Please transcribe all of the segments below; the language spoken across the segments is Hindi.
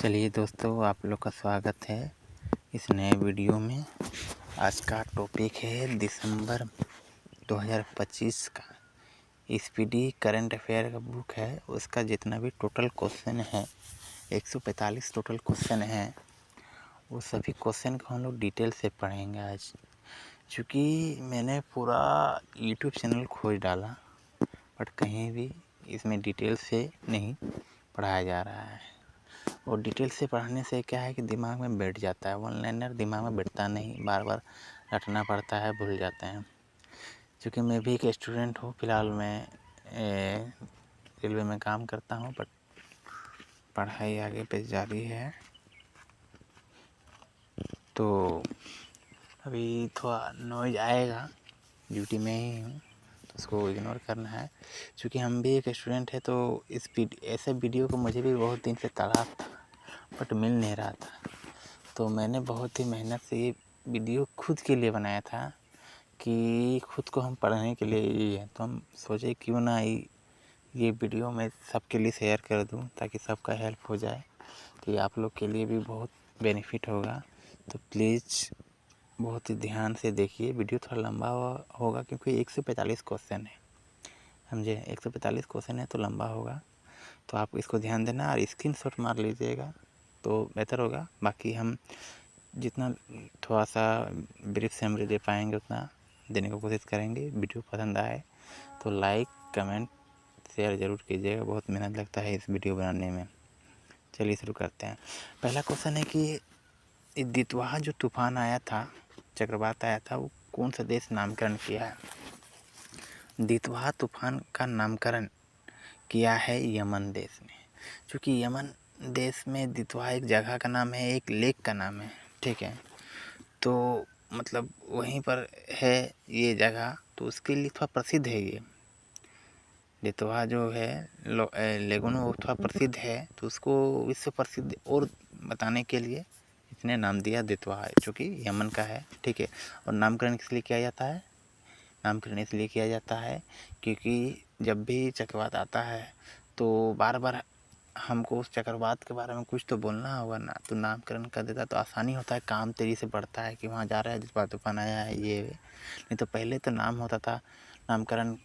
चलिए दोस्तों, आप लोग का स्वागत है इस नए वीडियो में। आज का टॉपिक है दिसंबर 2025 का स्पीडी करंट अफेयर का बुक है। उसका जितना भी टोटल क्वेश्चन है 145 टोटल क्वेश्चन है। वो सभी क्वेश्चन को हम लोग डिटेल से पढ़ेंगे आज। चूँकि मैंने पूरा यूट्यूब चैनल खोज डाला बट कहीं भी इसमें डिटेल से नहीं पढ़ाया जा रहा है। और डिटेल से पढ़ने से क्या है कि दिमाग में बैठ जाता है। वन लाइनर दिमाग में बैठता नहीं, बार बार रटना पड़ता है, भूल जाते हैं। क्योंकि मैं भी एक स्टूडेंट हूँ। फ़िलहाल मैं रेलवे में काम करता हूँ बट पढ़ाई आगे पे जारी है। तो अभी थोड़ा नॉइज आएगा, ड्यूटी में ही हूँ तो उसको इग्नोर करना है। क्योंकि हम भी एक स्टूडेंट है तो ऐसे वीडियो को मुझे भी बहुत दिन से तलाश था बट मिल नहीं रहा था। तो मैंने बहुत ही मेहनत से ये वीडियो खुद के लिए बनाया था कि खुद को हम पढ़ने के लिए ही है। तो हम सोचे क्यों ना ये वीडियो मैं सबके लिए शेयर कर दूं ताकि सबका हेल्प हो जाए। तो ये आप लोग के लिए भी बहुत बेनिफिट होगा। तो प्लीज़ बहुत ही ध्यान से देखिए। वीडियो थोड़ा लंबा होगा क्योंकि 145 क्वेश्चन है, समझे। 145 क्वेश्चन है तो लंबा होगा। तो आप इसको ध्यान देना और स्क्रीनशॉट मार लीजिएगा तो बेहतर होगा। बाकी हम जितना थोड़ा सा ब्रीफ समरी दे पाएंगे उतना देने की कोशिश करेंगे। वीडियो पसंद आए तो लाइक, कमेंट, शेयर ज़रूर कीजिएगा। बहुत मेहनत लगता है इस वीडियो बनाने में। चलिए शुरू करते हैं। पहला क्वेश्चन है कि दितवाहा जो तूफान आया था, चक्रवात आया था, वो कौन सा देश नामकरण किया है? दितवाहा तूफान का नामकरण किया है यमन देश ने। क्योंकि यमन देश में दितवाहा एक जगह का नाम है, एक लेक का नाम है, ठीक है। तो मतलब वहीं पर है ये जगह, तो उसके लिए थोड़ा प्रसिद्ध है ये दितवाहा जो है लेगुन, वो थोड़ा प्रसिद्ध है। तो उसको विश्व प्रसिद्ध और बताने के लिए इसने नाम दिया दितवाहा, जो कि यमन का है, ठीक है। और नामकरण किस लिए किया जाता है? नामकरण इसलिए किया जाता है क्योंकि जब भी चक्रवात आता है तो बार बार हमको उस चक्रवात के बारे में कुछ तो बोलना होगा ना, तो नामकरण कर देता तो आसानी होता है, काम तेज़ी से बढ़ता है कि वहाँ जा रहा है जिस बार तूफान आया है ये। नहीं तो पहले तो नाम होता था, नामकरण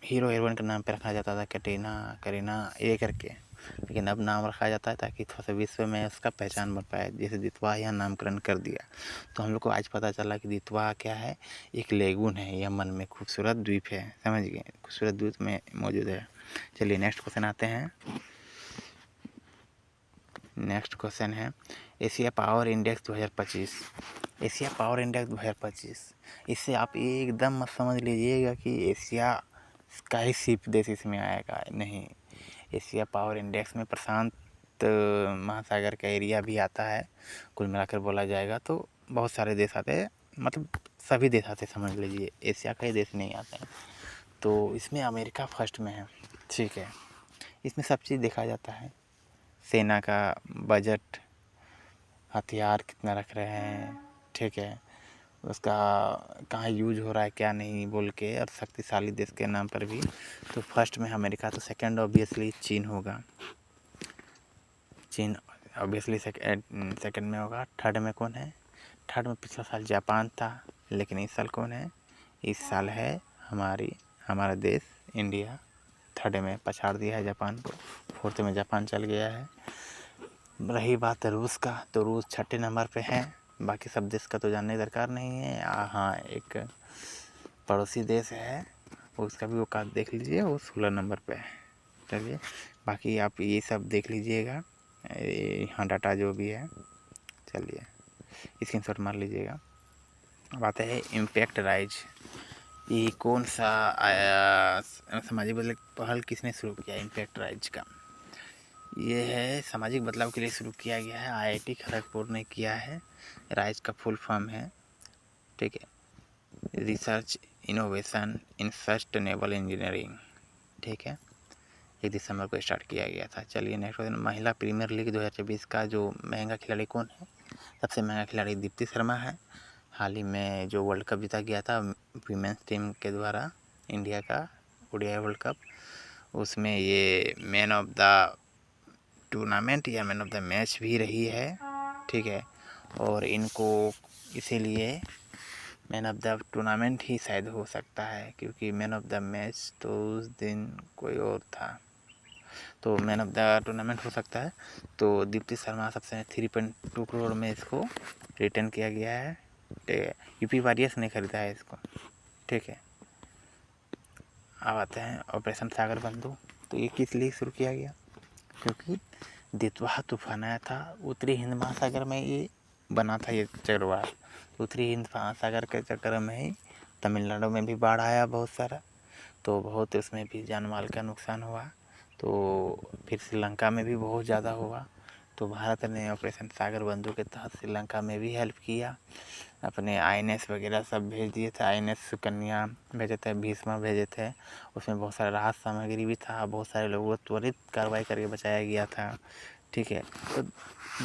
हीरो हीरोइन के नाम पे रखा जाता था, कैटरीना, करीना, ये करके। लेकिन अब नाम रखा जाता है ताकि थोड़ा सा विश्व में उसका पहचान बन पाए। जैसे दितवाहा यहाँ नामकरण कर दिया तो हम लोग को आज पता चला कि दितवाहा क्या है, एक लेगुन है यमन में, खूबसूरत द्वीप है, समझ गए, खूबसूरत द्वीप में मौजूद है। चलिए नेक्स्ट क्वेश्चन आते हैं। नेक्स्ट क्वेश्चन है Asia power index 2025। Asia power index 2025, इससे आप एकदम मत समझ लीजिएगा कि एशिया का ही सिर्फ देश इसमें आएगा, नहीं। एशिया पावर इंडेक्स में प्रशांत महासागर का एरिया भी आता है। कुल मिलाकर बोला जाएगा तो बहुत सारे देश आते हैं, मतलब सभी देश आते, समझ लीजिए, एशिया का ही देश नहीं आते हैं। तो इसमें अमेरिका फर्स्ट में है, ठीक है। इसमें सब चीज़ देखा जाता है, सेना का बजट, हथियार कितना रख रहे हैं, ठीक है, उसका कहाँ यूज हो रहा है क्या नहीं बोल के, और शक्तिशाली देश के नाम पर भी। तो फर्स्ट में अमेरिका, तो सेकंड ऑब्वियसली चीन होगा। चीन ऑब्वियसली सेकंड में होगा। थर्ड में कौन है? थर्ड में पिछला साल जापान था, लेकिन इस साल कौन है? इस साल है हमारा देश इंडिया। थर्ड में पछाड़ दिया है जापान को, फोर्थ में जापान चल गया है। रही बात रूस का, तो रूस छठे नंबर पे है। बाकी सब देश का तो जानने दरकार नहीं है। हाँ, एक पड़ोसी देश है, उसका भी औकात देख लीजिए, वो 16 नंबर पे है। चलिए, बाकी आप ये सब देख लीजिएगा, यहाँ डाटा जो भी है। चलिए स्क्रीनशॉट मार लीजिएगा। अब आता है इम्पैक्ट राइज। ये कौन सा सामाजिक बदलाव पहल किसने शुरू किया? इम्पैक्ट राइज का ये है सामाजिक बदलाव के लिए शुरू किया गया है, IIT खड़गपुर ने किया है। राइज का फुल फॉर्म है, ठीक है, research innovation in sustainable engineering, ठीक है। 1 दिसंबर को स्टार्ट किया गया था। चलिए नेक्स्ट क्वेश्चन। महिला प्रीमियर लीग 2024 का जो महंगा खिलाड़ी कौन है? सबसे महंगा खिलाड़ी दीप्ति शर्मा है। हाल ही में जो वर्ल्ड कप जीता गया था वीमेंस टीम के द्वारा, इंडिया का ODI वर्ल्ड कप, उसमें ये मैन ऑफ द टूर्नामेंट या मैन ऑफ द मैच भी रही है, ठीक है। और इनको इसीलिए मैन ऑफ द टूर्नामेंट ही शायद हो सकता है, क्योंकि मैन ऑफ द मैच तो उस दिन कोई और था, तो मैन ऑफ द टूर्नामेंट हो सकता है। तो दीप्ति शर्मा सबसे 3.2 करोड़ में इसको रिटर्न किया गया है, ठीक है। यूपी वॉरियर्स ने खरीदा है इसको, ठीक है। अब आते हैं ऑपरेशन सागर बंधु। तो ये किस लिए शुरू किया गया? क्योंकि दितवा तूफान आया था, उत्तरी हिंद महासागर में ये बना था ये चक्रवात। उत्तरी हिंद महासागर के चक्कर में ही तमिलनाडु में भी बाढ़ आया बहुत सारा, तो बहुत उसमें भी जान माल का नुकसान हुआ। तो फिर श्रीलंका में भी बहुत ज़्यादा हुआ, तो भारत ने ऑपरेशन सागर बंधु के तहत श्रीलंका में भी हेल्प किया। अपने INS वगैरह सब भेज दिए थे, INS सुकन्या भेजे थे, भीष्मा भेजे थे। उसमें बहुत सारा राहत सामग्री भी था, बहुत सारे लोगों को त्वरित कार्रवाई करके बचाया गया था, ठीक है। तो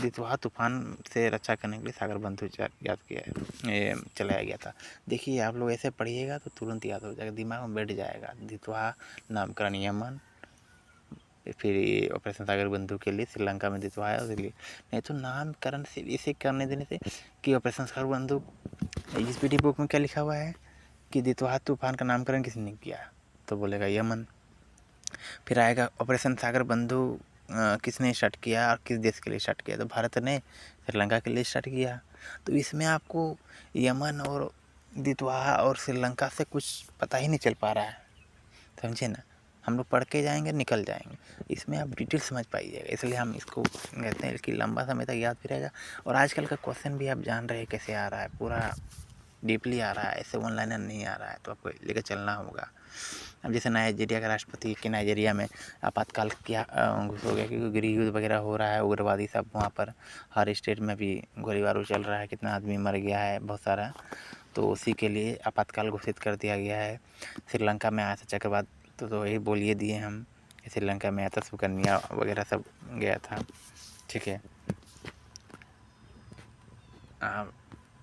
दितवा तूफान से रक्षा करने के लिए सागर बंधु याद किया, ये चलाया गया था। देखिए आप लोग ऐसे पढ़िएगा तो तुरंत याद हो जाएगा, दिमाग में बैठ जाएगा। दितवा नामकरण यमन, फिर ऑपरेशन सागर बंधु के लिए श्रीलंका में दितवा है, उसके लिए नहीं तो नामकरण से इसे करने देने से कि ऑपरेशन सागर बंधु इस पीडी बुक में क्या लिखा हुआ है कि दितवा तूफान का नामकरण किसने किया, तो बोलेगा यमन। फिर आएगा ऑपरेशन सागर बंधु किसने स्टार्ट किया और किस देश के लिए स्टार्ट किया, तो भारत ने श्रीलंका के लिए स्टार्ट किया। तो इसमें आपको यमन और दितवा और श्रीलंका से कुछ पता ही नहीं चल पा रहा है, समझे ना। हम लोग पढ़ के जाएंगे, निकल जाएंगे, इसमें आप डिटेल समझ पाइएगा, इसलिए हम इसको कहते हैं कि लंबा समय तक याद भी रहेगा। और आजकल का क्वेश्चन भी आप जान रहे हैं कैसे आ रहा है, पूरा डीपली आ रहा है, ऐसे वन लाइनर नहीं आ रहा है, तो आपको लेकर चलना होगा। अब जैसे नाइजीरिया का राष्ट्रपति कि नाइजीरिया में आपातकाल क्या घुस हो गया, क्योंकि गृह युद्ध वगैरह हो रहा है, उग्रवादी सब वहाँ पर, हर स्टेट में भी गोलीबारी चल रहा है, कितना आदमी मर गया है बहुत सारा, तो उसी के लिए आपातकाल घोषित कर दिया गया है। श्रीलंका में आया था चक्रवात, तो वही बोलिए दिए हम, श्रीलंका में आया था, सुकन्या वगैरह सब गया था, ठीक है।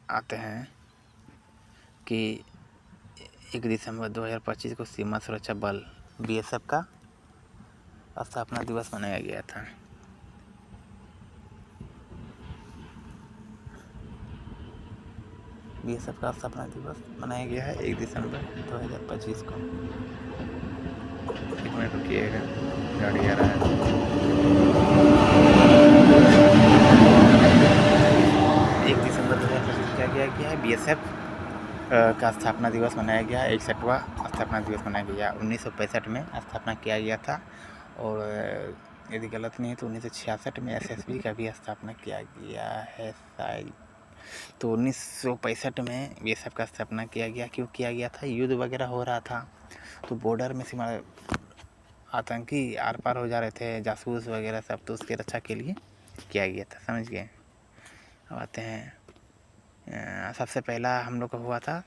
आते हैं कि 1 दिसंबर 2025 को सीमा सुरक्षा बल BSF का स्थापना दिवस मनाया गया था। BSF का स्थापना दिवस मनाया गया है 1 दिसंबर 2025 को। 1 मिनट रुकिएगा, गाड़ी आ रहा है। 1 दिसंबर 2025 क्या किया गया है? BSF का स्थापना दिवस मनाया गया, 61वां स्थापना दिवस मनाया गया। 1965 में स्थापना किया गया था, और यदि गलत नहीं है तो 1966 में SSB का भी स्थापना किया गया है शायद। तो 1965 में BSF का स्थापना किया गया। क्यों किया गया था? युद्ध वगैरह हो रहा था, तो बॉर्डर में सीमा आतंकी आर पार हो जा रहे थे, जासूस वगैरह सब, तो उसकी रक्षा के लिए किया गया था, समझ गए। अब आते हैं, सबसे पहला हम लोग का हुआ था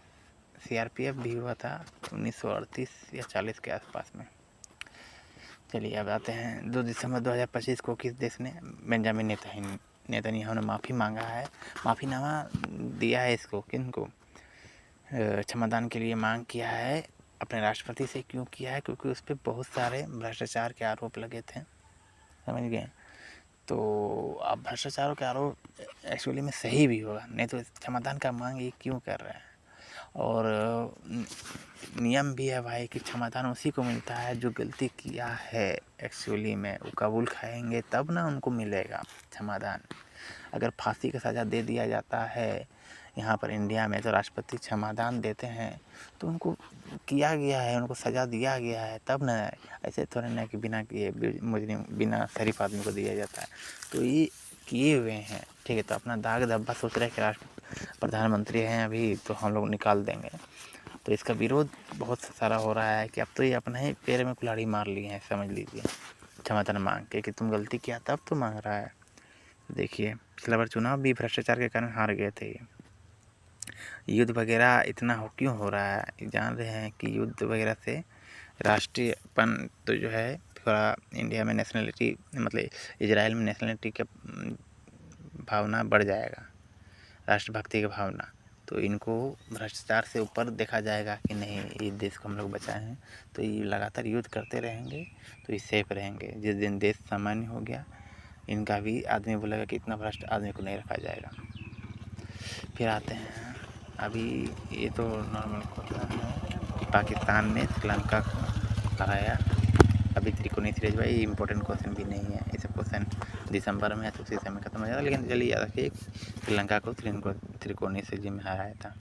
CRPF भी हुआ था 1938 या 40 के आसपास में। चलिए अब आते हैं 2 दिसंबर 2025 को किस देश ने बेंजामिन नेतन्याहू ने माफ़ी मांगा है, माफ़ीनामा दिया है इसको, किनको? क्षमादान के लिए मांग किया है अपने राष्ट्रपति से। क्यों किया है? क्योंकि उस पर बहुत सारे भ्रष्टाचार के आरोप लगे थे, समझ गए। तो अब भ्रष्टाचारों के आरोप एक्चुअली में सही भी होगा, नहीं तो क्षमादान का मांग ये क्यों कर रहे हैं। और नियम भी है भाई कि क्षमादान उसी को मिलता है जो गलती किया है, एक्चुअली में वो कबूल खाएंगे तब ना उनको मिलेगा क्षमादान। अगर फांसी का सज़ा दे दिया जाता है यहाँ पर इंडिया में, तो राष्ट्रपति क्षमादान देते हैं तो उनको किया गया है, उनको सज़ा दिया गया है तब ना, ऐसे थोड़े ना कि बिना किए मुजरिम बिना शरीफ आदमी को दिया जाता है। तो ये किए हुए हैं, ठीक है। तो अपना दाग धब्बा सोच रहे हैं कि प्रधानमंत्री हैं अभी तो हम लोग निकाल देंगे, तो इसका विरोध बहुत सारा हो रहा है कि अब तो ये अपने ही पैर में कुल्हाड़ी मार लिए हैं, समझ लीजिए, क्षमादान मांग के कि तुम गलती किया तब तो मांग रहा है। देखिए पिछला बार चुनाव भी भ्रष्टाचार के कारण हार गए थे। युद्ध वगैरह इतना क्यों हो रहा है? जान रहे हैं कि युद्ध वगैरह से राष्ट्रीयपन तो जो है थोड़ा इंडिया में नेशनलिटी, मतलब इजराइल में नेशनलिटी का भावना बढ़ जाएगा, राष्ट्रभक्ति की भावना। तो इनको भ्रष्टाचार से ऊपर देखा जाएगा कि नहीं, ये देश को हम लोग बचाए हैं, तो ये लगातार युद्ध करते रहेंगे तो ये सेफ रहेंगे। जिस दिन देश सामान्य हो गया इनका भी आदमी बोलेगा कि इतना भ्रष्ट आदमी को नहीं रखा जाएगा। फिर आते हैं, अभी ये तो नॉर्मल क्वेश्चन है, पाकिस्तान ने श्रीलंका को हराया। अभी त्रिकोणीय सीरीज भाई इंपॉर्टेंट क्वेश्चन भी नहीं है, ये सब क्वेश्चन दिसंबर में है तो उसी समय खत्म हो जाएगा। लेकिन चलिए याद रखिए, श्रीलंका को त्रिकोणीय सीरीज में हराया था।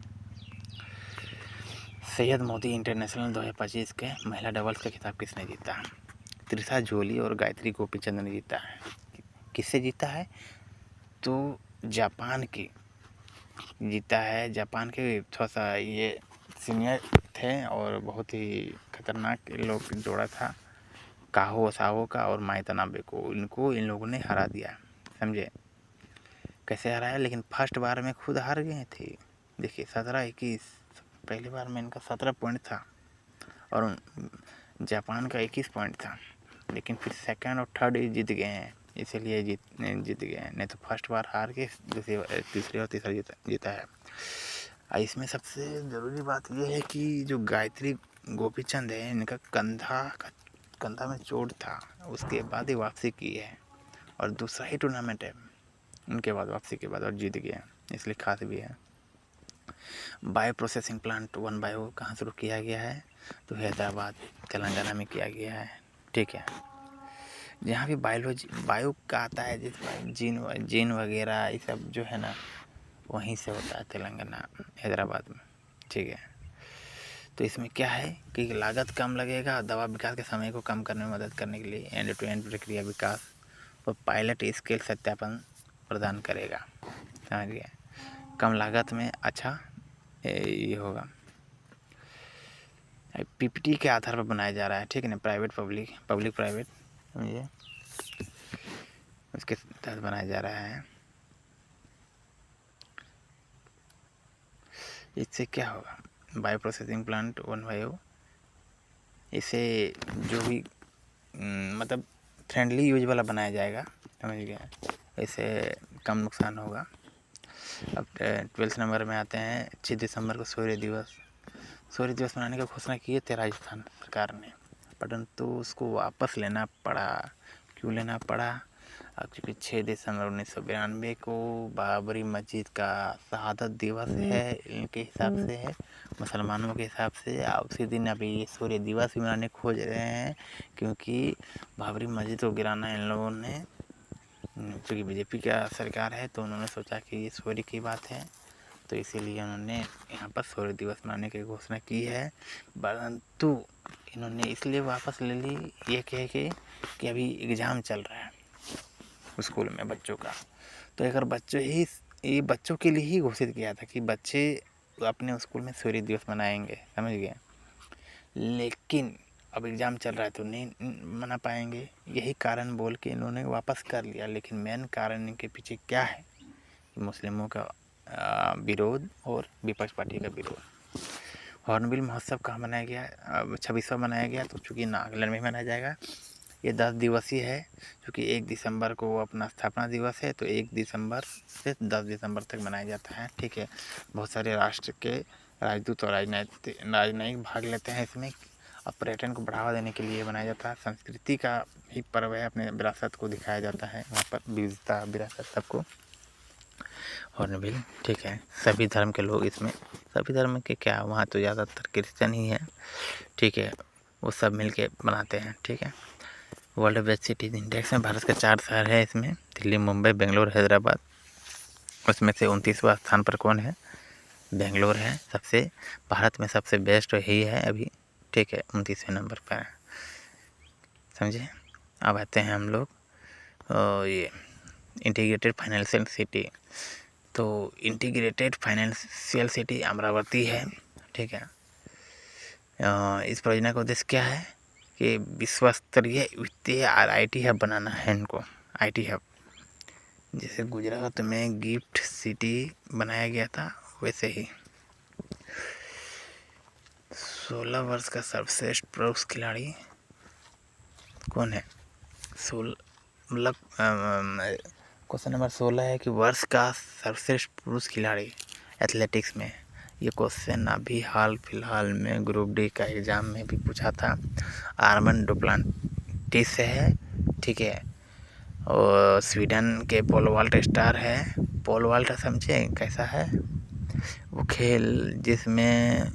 सैयद मोदी इंटरनेशनल 2025 के महिला डबल्स का खिताब किसने जीता? त्रिशा जोली और गायत्री गोपीचंद ने जीता है। किससे जीता है? तो जापान की जीता है। जापान के थोड़ा सा ये सीनियर थे और बहुत ही खतरनाक लोग जोड़ा था, काहो ओसावा का और माई तनाबे को। इन लोगों ने हरा दिया, समझे कैसे हराया। लेकिन फर्स्ट बार में खुद हार गए थे। देखिए 17-21, पहली बार में इनका 17 पॉइंट था और जापान का 21 पॉइंट था। लेकिन फिर सेकंड और थर्ड जीत गए हैं, इसीलिए जीत गए हैं। नहीं तो फर्स्ट बार हार के तीसरी और तीसरा जीता है। इसमें सबसे ज़रूरी बात यह है कि जो गायत्री गोपीचंद है, इनका कंधा में चोट था, उसके बाद ही वापसी की है और दूसरा ही टूर्नामेंट है उनके बाद, वापसी के बाद, और जीत गए, इसलिए खास भी है। बायो प्रोसेसिंग प्लांट 1 बायो कहाँ शुरू किया गया है? तो हैदराबाद तेलंगाना में किया गया है, ठीक है। जहाँ भी बायो का आता है, जिस जीन वगैरह ये सब जो है ना, वहीं से होता है तेलंगाना हैदराबाद में, ठीक है। तो इसमें क्या है कि लागत कम लगेगा, दवा विकास के समय को कम करने में मदद करने के लिए एंड टू एंड प्रक्रिया विकास और पायलट स्केल सत्यापन प्रदान करेगा, समझ गए। कम लागत में अच्छा ये होगा। पीपीटी के आधार पर बनाया जा रहा है, ठीक है ना, प्राइवेट पब्लिक प्राइवेट, समझिए, उसके तहत बनाया जा रहा है। इससे क्या होगा? बायो प्रोसेसिंग प्लांट 1 बायो, इसे जो भी मतलब फ्रेंडली यूज वाला बनाया जाएगा, समझ गया, इससे कम नुकसान होगा। अब 12 नंबर में आते हैं। 6 दिसंबर को सूर्य दिवस मनाने की घोषणा की थी राजस्थान सरकार ने, परंतु उसको वापस लेना पड़ा। क्यों लेना पड़ा? क्योंकि 6 दिसंबर 1992 को बाबरी मस्जिद का शहादत दिवस है, इनके हिसाब से है, मुसलमानों के हिसाब से। उसी दिन अभी सूर्य दिवस भी मनाने खोज रहे हैं, क्योंकि बाबरी मस्जिद को गिराना इन लोगों ने, क्योंकि बीजेपी का सरकार है, तो उन्होंने सोचा कि ये सूर्य की बात है, तो इसीलिए उन्होंने यहाँ पर सूर्य दिवस मनाने की घोषणा की है। परंतु इन्होंने इसलिए वापस ले ली, ये कह के कि अभी एग्ज़ाम चल रहा है स्कूल में बच्चों का, तो अगर ये बच्चों के लिए ही घोषित किया था कि बच्चे अपने स्कूल में सूर्य दिवस मनाएंगे, समझ गए। लेकिन अब एग्ज़ाम चल रहा है तो नहीं मना पाएंगे, यही कारण बोल के इन्होंने वापस कर लिया। लेकिन मेन कारण इनके पीछे क्या है कि मुस्लिमों का विरोध और विपक्ष पार्टी का विरोध। हॉर्नबिल महोत्सव कहाँ मनाया गया? 26वां मनाया गया, तो चूँकि नागालैंड में मनाया जाएगा। ये 10 दिवसीय है, क्योंकि 1 दिसंबर को अपना स्थापना दिवस है, तो 1 दिसंबर से 10 दिसंबर तक मनाया जाता है, ठीक है। बहुत सारे राष्ट्र के राजदूत और राजनयिक भाग लेते हैं इसमें। और पर्यटन को बढ़ावा देने के लिए बनाया जाता है। संस्कृति का ही पर्व है, अपने विरासत को दिखाया जाता है वहाँ पर, विविधता विरासत सबको। हॉर्नबिल, ठीक है। सभी धर्म के लोग इसमें, सभी धर्म के क्या, वहाँ तो ज़्यादातर क्रिश्चियन ही है, ठीक है, वो सब मिल के बनाते हैं, ठीक है। वर्ल्ड बेस्ट सिटीज इंडेक्स में भारत के 4 शहर है इसमें, दिल्ली, मुंबई, बेंगलोर, हैदराबाद। उसमें से 29वां स्थान पर कौन है? बेंगलोर है सबसे, भारत में सबसे बेस्ट यही है अभी, ठीक है, 29वें नंबर पर है, समझे। अब आते हैं हम लोग ये इंटीग्रेटेड फाइनेंशियल सिटी। तो इंटीग्रेटेड फाइनेंशियल सिटी अमरावती है, ठीक है। इस परियोजना का उद्देश्य क्या है कि विश्व स्तरीय वित्तीय IT हब बनाना है इनको। IT हब, जैसे गुजरात में गिफ्ट सिटी बनाया गया था, वैसे ही। 16 वर्ष का सर्वश्रेष्ठ पुरुष खिलाड़ी कौन है? मतलब क्वेश्चन नंबर 16 है कि वर्ष का सर्वश्रेष्ठ पुरुष खिलाड़ी एथलेटिक्स में। ये क्वेश्चन अभी हाल फिलहाल में ग्रुप डी का एग्ज़ाम में भी पूछा था। आर्मन डुप्लांटिस से है, ठीक है। और स्वीडन के पोल वॉल्ट स्टार है। पोल वॉल्ट समझे कैसा है वो खेल, जिसमें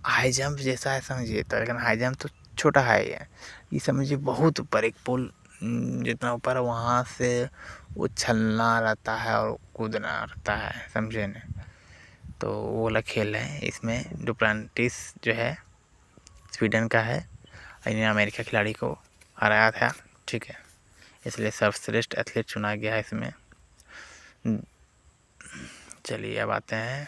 हाई जंप जैसा है समझिए, तो लेकिन हाई जंप तो छोटा है ये समझिए बहुत ऊपर एक पुल जितना ऊपर वहाँ से उछलना रहता है और कूदना रहता है, समझे न। तो वो वाला खेल है। इसमें डुप्लांटिस जो है स्वीडन का है, इन्हें अमेरिका खिलाड़ी को हराया था, ठीक है, इसलिए सर्वश्रेष्ठ एथलीट चुना गया है इसमें। चलिए अब आते हैं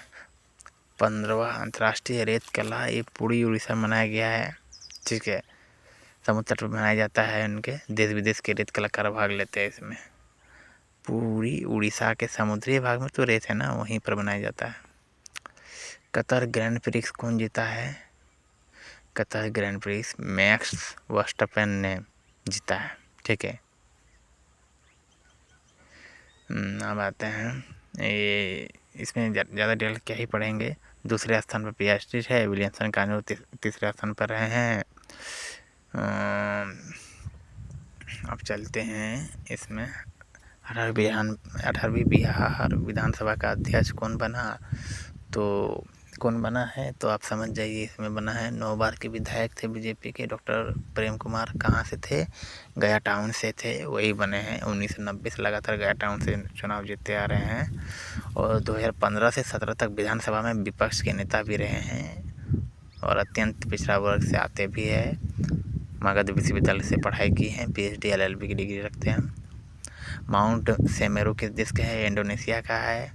15वां अंतर्राष्ट्रीय रेत कला, ये पूरी उड़ीसा में मनाया गया है, ठीक है। समुद्र तट पर मनाया जाता है, उनके देश विदेश के रेत कलाकार भाग लेते हैं इसमें। पूरी उड़ीसा के समुद्री भाग में तो रेत है ना, वहीं पर बनाया जाता है। कतर ग्रैंड प्रिक्स कौन जीता है? कतर ग्रैंड प्रिक्स मैक्स वर्स्टपेन ने जीता है, ठीक है। अब आते हैं ये, इसमें ज़्यादा डिटेल क्या ही पढ़ेंगे। दूसरे स्थान पर पियास्ट्री है, विलियमसन कानू तीसरे स्थान पर रहे हैं। अब चलते हैं इसमें 18वीं बिहार विधानसभा का अध्यक्ष कौन बना, तो कौन बना है तो आप समझ जाइए। इसमें बना है 9 बार के विधायक थे बीजेपी के डॉक्टर प्रेम कुमार, कहाँ से थे? गया टाउन से थे, वही बने हैं। 1990 से लगातार गया टाउन से चुनाव जीतते आ रहे हैं और 2015 से 17 तक विधानसभा में विपक्ष के नेता भी रहे हैं और अत्यंत पिछड़ा वर्ग से आते भी है। मगध विश्वविद्यालय से पढ़ाई की है, PhD LLB की डिग्री रखते हैं। माउंट सेमेरू किस देश का है? इंडोनेशिया का है।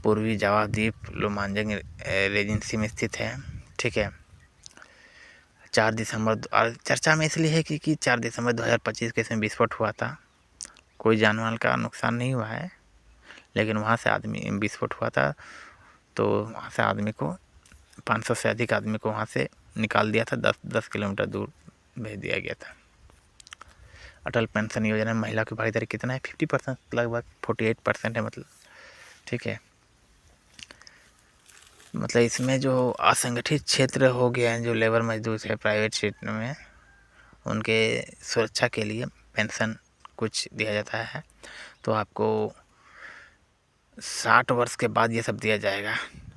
पूर्वी जावा द्वीप लुमांजंग रीजेंसी में स्थित है, ठीक है। 4 दिसंबर और चर्चा में इसलिए है क्योंकि 4 दिसंबर 2025 के इसमें विस्फोट हुआ था। कोई जानमाल का नुकसान नहीं हुआ है, लेकिन वहाँ से आदमी विस्फोट हुआ था, तो वहाँ से आदमी को 500 से अधिक आदमी को वहाँ से निकाल दिया था, 10 किलोमीटर दूर भेज दिया गया था। अटल पेंशन योजना में महिला की भागीदारी कितना है? 50%, लगभग 48% है, मतलब, ठीक है। मतलब इसमें जो असंगठित क्षेत्र हो गया है, जो लेबर मजदूर है प्राइवेट क्षेत्र में, उनके सुरक्षा के लिए पेंशन कुछ दिया जाता है। तो आपको 60 वर्ष के बाद ये सब दिया जाएगा।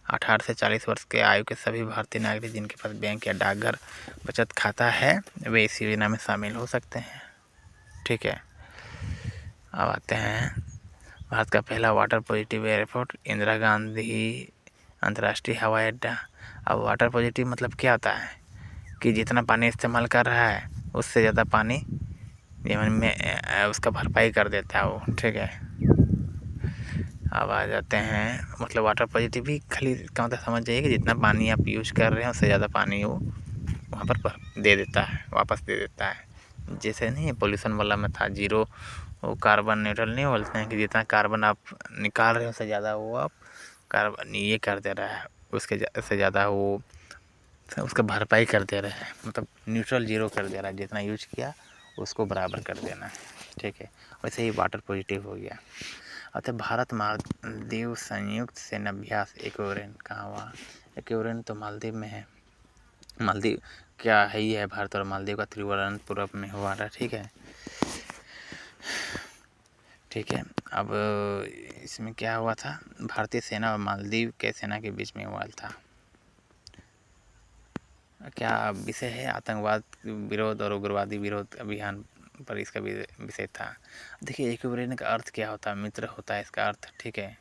18 से 40 वर्ष के आयु के सभी भारतीय नागरिक जिनके पास बैंक या डाकघर बचत खाता है, वे इस योजना में शामिल हो सकते हैं, ठीक है। अब आते हैं भारत का पहला water positive airport Indira Gandhi अंतर्राष्ट्रीय हवाई अड्डा। अब वाटर पॉजिटिव मतलब क्या होता है कि जितना पानी इस्तेमाल कर रहा है उससे ज़्यादा पानी जीवन में उसका भरपाई कर देता है वो, ठीक है। अब आ जाते हैं, मतलब वाटर पॉजिटिव भी खाली का मतलब समझ जाइए कि जितना पानी आप यूज कर रहे हैं उससे ज़्यादा पानी वो वहाँ पर दे देता है, वापस दे देता है। जैसे नहीं पोल्यूशन वाला में था जीरो, वो कार्बन न्यूट्रल नहीं बोलते हैं कि जितना कार्बन आप निकाल रहे हो उससे ज़्यादा वो आप कार्बन ये कर दे रहा है, उसके से ज़्यादा वो उसका भरपाई कर दे रहा है, मतलब न्यूट्रल जीरो कर दे रहा है, जितना यूज किया उसको बराबर कर देना है, ठीक है। वैसे ही वाटर पॉजिटिव हो गया। अतः भारत मालदीव संयुक्त सैन्याभ्यास एक्वेरियन कहाँ हुआ? एक्वेरियन तो मालदीव में है। मालदीव क्या है ही है, भारत और मालदीव का तिरुवनंतपुरम में हुआ था, ठीक है, ठीक है। अब इसमें क्या हुआ था? भारतीय सेना और मालदीव के सेना के बीच में हुआ था। क्या विषय है? आतंकवाद विरोध और उग्रवादी विरोध अभियान पर इसका विषय था। देखिए एक्वेरियन का अर्थ क्या होता है? मित्र होता है इसका अर्थ, ठीक है।